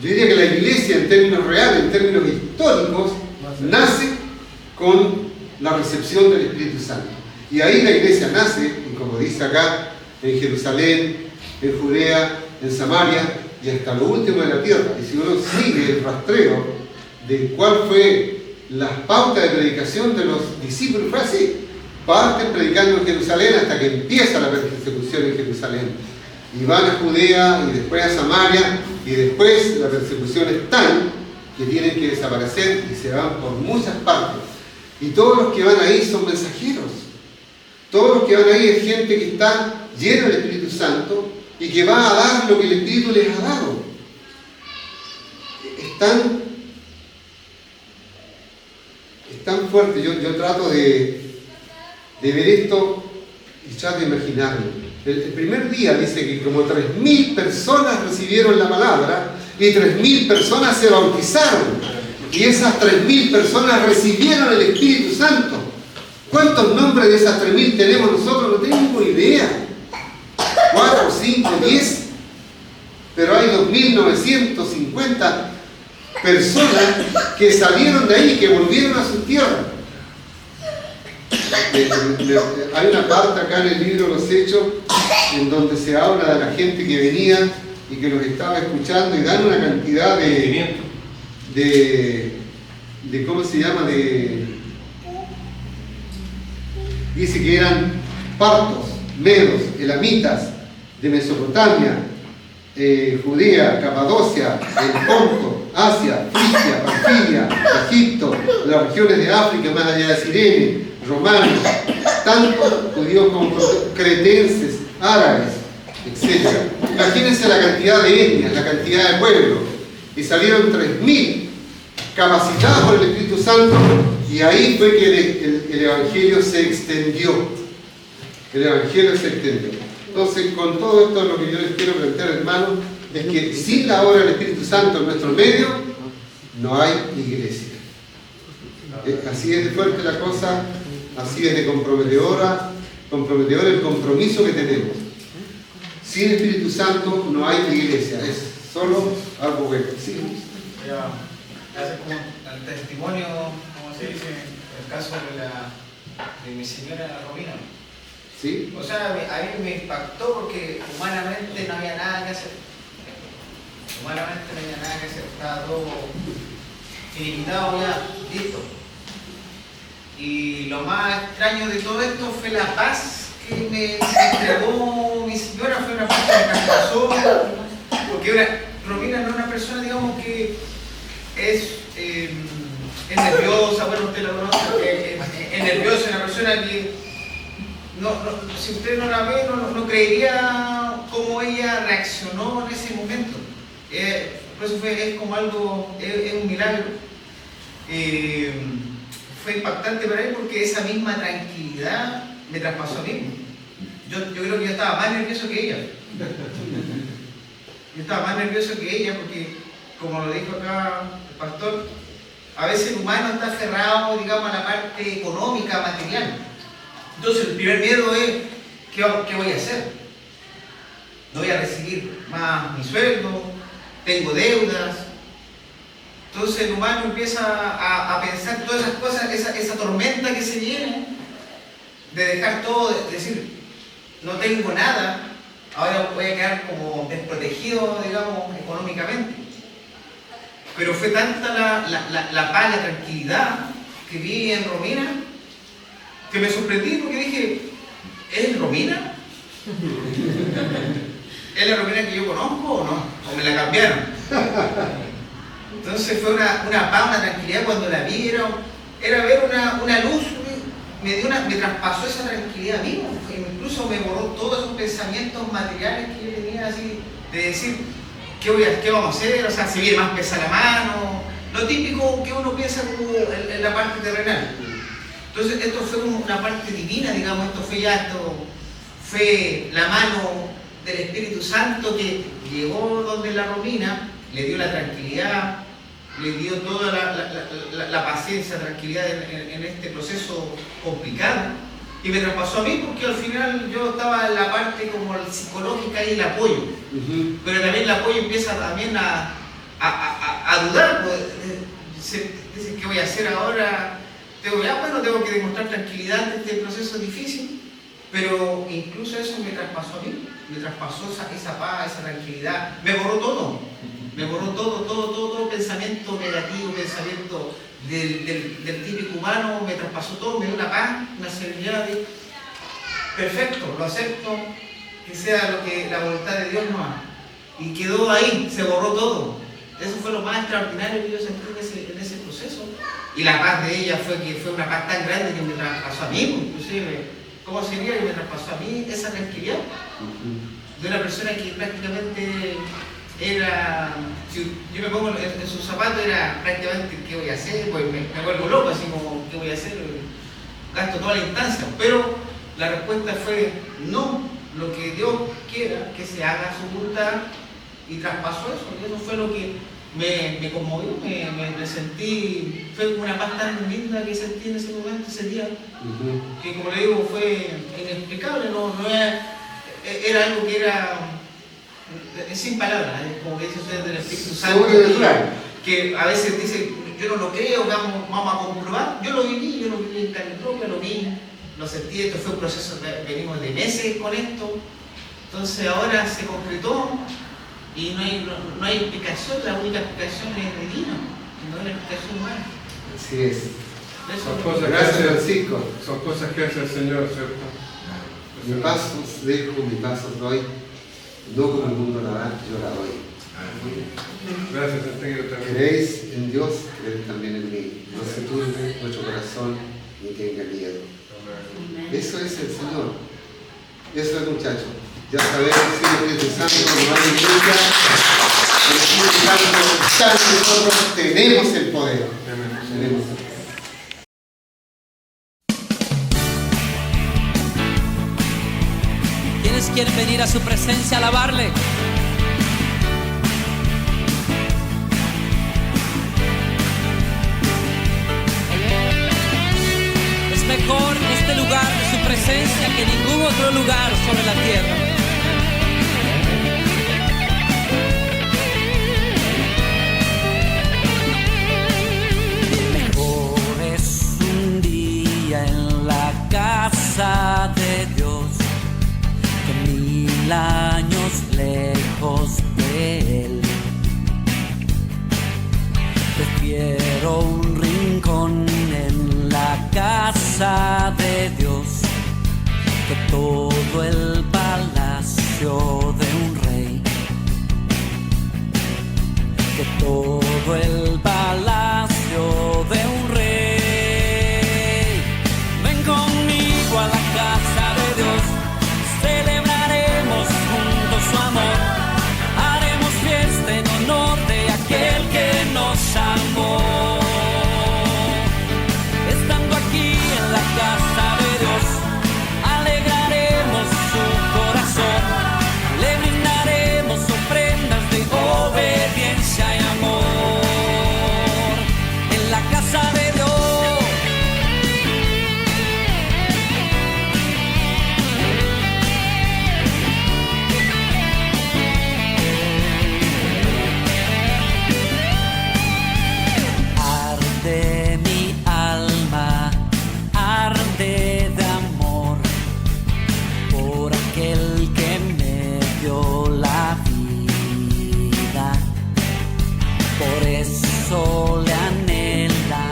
yo diría que la iglesia en términos reales, en términos históricos, nace con la recepción del Espíritu Santo. Y ahí la iglesia nace, y como dice acá, en Jerusalén, en Judea, en Samaria y hasta lo último de la tierra. Y si uno sigue el rastreo de cuál fue las pautas de predicación de los discípulos, fue así. Parten predicando en Jerusalén hasta que empieza la persecución en Jerusalén. Y van a Judea y después a Samaria y después la persecución es tal que tienen que desaparecer y se van por muchas partes. Y todos los que van ahí son mensajeros. Todos los que van ahí es gente que está llena del Espíritu Santo y que va a dar lo que el Espíritu les ha dado. Es tan fuerte. Yo trato de ver esto y trato de imaginarlo. El primer día dice que como 3.000 personas recibieron la palabra y 3.000 personas se bautizaron. Y esas 3.000 personas recibieron el Espíritu Santo. ¿Cuántos nombres de esas 3.000 tenemos nosotros? No tenemos idea. 4, 5, 10. Pero hay 2.950 personas que salieron de ahí y que volvieron a su tierra. Hay una parte acá en el libro Los Hechos en donde se habla de la gente que venía y que los estaba escuchando y dan una cantidad de ¿cómo se llama? Dice que eran partos, medos, elamitas, de Mesopotamia, Judea, Capadocia, el Ponto, Asia, Frigia, Panfilia, Egipto, las regiones de África más allá de Cirene, romanos, tanto judíos como cretenses, árabes, etc. Imagínense la cantidad de etnias, la cantidad de pueblos. Y salieron 3.000 capacitados por el Espíritu Santo y ahí fue que el Evangelio se extendió. El Evangelio se extendió. Entonces, con todo esto lo que yo les quiero plantear, hermanos, es que sin la obra del Espíritu Santo en nuestro medio, no hay iglesia. Así es de fuerte la cosa, así es de comprometedor el compromiso que tenemos. Sin Espíritu Santo no hay iglesia, es solo algo bueno. ¿Sí? Hace como el testimonio, como se dice, el caso de mi señora Romina. ¿Sí? O sea, a mí me impactó porque humanamente no había nada que hacer. Humanamente no había nada que hacer, estaba todo finiquitado ya, listo. Y lo más extraño de todo esto fue la paz que me entregó mi señora, fue una paz que me traspasó, porque Romina no es una persona, digamos, que es nerviosa, bueno, usted la conoce, es nerviosa, es una persona que si usted no la ve, no creería cómo ella reaccionó en ese momento. Por eso es como algo, es un milagro. Fue impactante para él porque esa misma tranquilidad me traspasó a mí. Yo creo que yo estaba más nervioso que ella. Yo estaba más nervioso que ella porque, como lo dijo acá el pastor, a veces el humano está aferrado, digamos, a la parte económica, material. Entonces el primer miedo es, ¿qué voy a hacer? No voy a recibir más mi sueldo, tengo deudas. Entonces el humano empieza a pensar todas esas cosas, esa tormenta que se viene, de dejar todo, de decir, no tengo nada, ahora voy a quedar como desprotegido, digamos, económicamente. Pero fue tanta la paz, la tranquilidad que vi en Romina, que me sorprendí porque dije, ¿es Romina? ¿Es la Romina que yo conozco o no? ¿O me la cambiaron? Entonces fue una paz, una tranquilidad cuando la vi, era ver una luz, me traspasó esa tranquilidad a mí, incluso me borró todos esos pensamientos materiales que yo tenía así, de decir, ¿qué vamos a hacer? O sea, si viene más pesa la mano, lo típico que uno piensa como en la parte terrenal. Entonces esto fue como una parte divina, digamos, esto fue la mano del Espíritu Santo que llegó donde la Romina, le dio la tranquilidad, le dio toda la paciencia, tranquilidad en este proceso complicado, y me traspasó a mí porque al final yo estaba en la parte como psicológica y el apoyo, pero también el apoyo empieza también a dudar, pues, dice, ¿qué voy a hacer ahora? Tengo que demostrar tranquilidad en este proceso difícil, pero incluso eso me traspasó a mí, me traspasó esa paz, esa tranquilidad, me borró todo pensamiento negativo, pensamiento del típico humano, me traspasó todo, me dio una paz, una serenidad de perfecto, lo acepto, que sea lo que la voluntad de Dios nos haga. Y quedó ahí, se borró todo. Eso fue lo más extraordinario que yo sentí en ese proceso. Y la paz de ella fue una paz tan grande que me traspasó a mí, inclusive, ¿cómo sería que me traspasó a mí esa tranquilidad? De una persona que prácticamente era, si yo me pongo en sus zapatos, era prácticamente, ¿qué voy a hacer? Pues me vuelvo loco, así como, ¿qué voy a hacer? Gasto toda la instancia, pero la respuesta fue no, lo que Dios quiera, que se haga su voluntad, y traspasó eso, y eso fue lo que me conmovió, me sentí, fue una paz tan linda que sentí en ese momento, ese día, que como le digo, fue inexplicable, era algo que era sin palabras, como que dice usted del Espíritu Santo, que a veces dice, yo no lo creo, vamos a comprobar. Yo lo viví en carne propia, lo sentí, esto fue un proceso, venimos de meses con esto, entonces ahora se concretó y no hay explicación, la única explicación es divina, no hay explicación humana. Así es. Son cosas Gracias, Francisco. Son cosas que hace el Señor, ¿cierto? Mi paz os dejo, mi paz os doy. No como el mundo la da, yo la doy. Gracias, Santiago, también. Creéis en Dios, creed también en mí. No se turbe vuestro corazón ni tenga miedo. Eso es el Señor. Eso es, muchachos. Ya sabemos si el Espíritu Santo nos va a iglesia. El Espíritu Santo está en nosotros. Tenemos el poder. Tenemos el poder. ¿Quiénes quieren venir a su presencia a alabarle? Es mejor este lugar de su presencia que ningún otro lugar sobre la tierra. Mejor es un día en la casa de Dios que 1000 años lejos de Él. Prefiero un rincón en la casa de Dios que todo el palacio de un rey, que todo el palacio de un rey. Ven conmigo a la casa de Dios, celebraremos juntos su amor, haremos fiesta en honor de aquel que nos amó. Estando aquí dio la vida. Por eso le anhela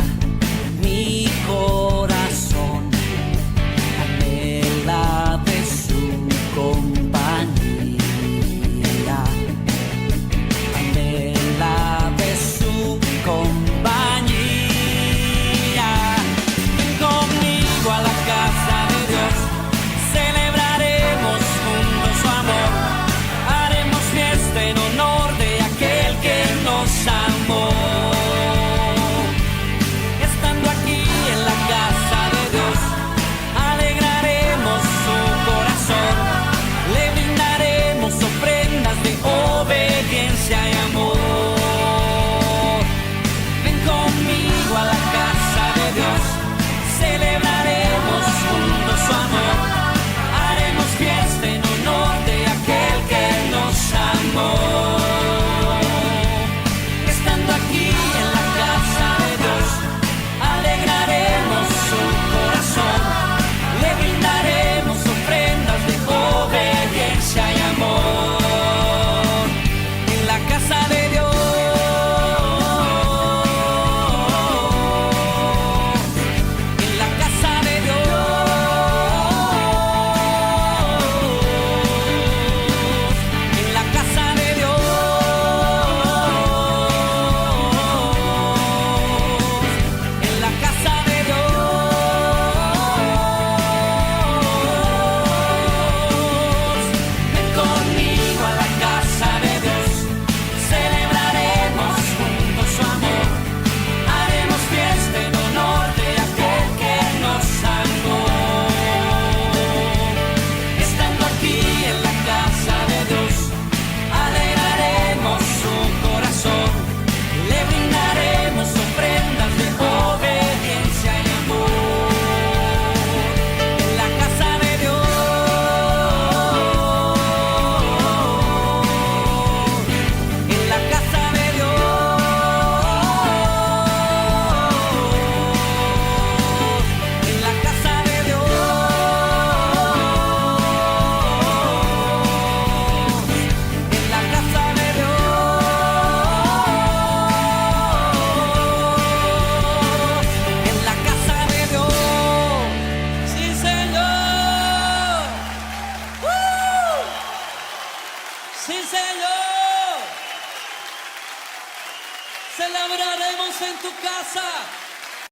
mi corazón, anhela de su compañía, anhela de su compañía. Ven conmigo a la casa de Dios, celebraremos juntos su amor, haremos fiesta en honor de aquel que nos amó. Estando aquí en la casa de Dios, alegraremos su corazón, le brindaremos ofrendas de obediencia y amor. Ven conmigo a la casa de Dios, celebraremos juntos su amor, haremos fiesta en honor de aquel que nos amó. Estando aquí en la casa de Dios, alegraremos su corazón, le brindaremos ofrendas de obediencia y amor. En la casa de Dios, en la casa de Dios, en la casa de Dios, en la casa de Dios. Ven conmigo a la casa de Dios, celebraremos juntos su amor, haremos fiesta en honor de aquel que nos salvó. Estando aquí en la casa de Dios, alegraremos su corazón, le brindaremos ofrendas de obediencia y amor. En la casa de Dios, en la casa de Dios, en la casa de Dios, en la casa de Dios, en la casa de Dios. Sí, Señor. Sí, Señor. Celebraremos en tu casa.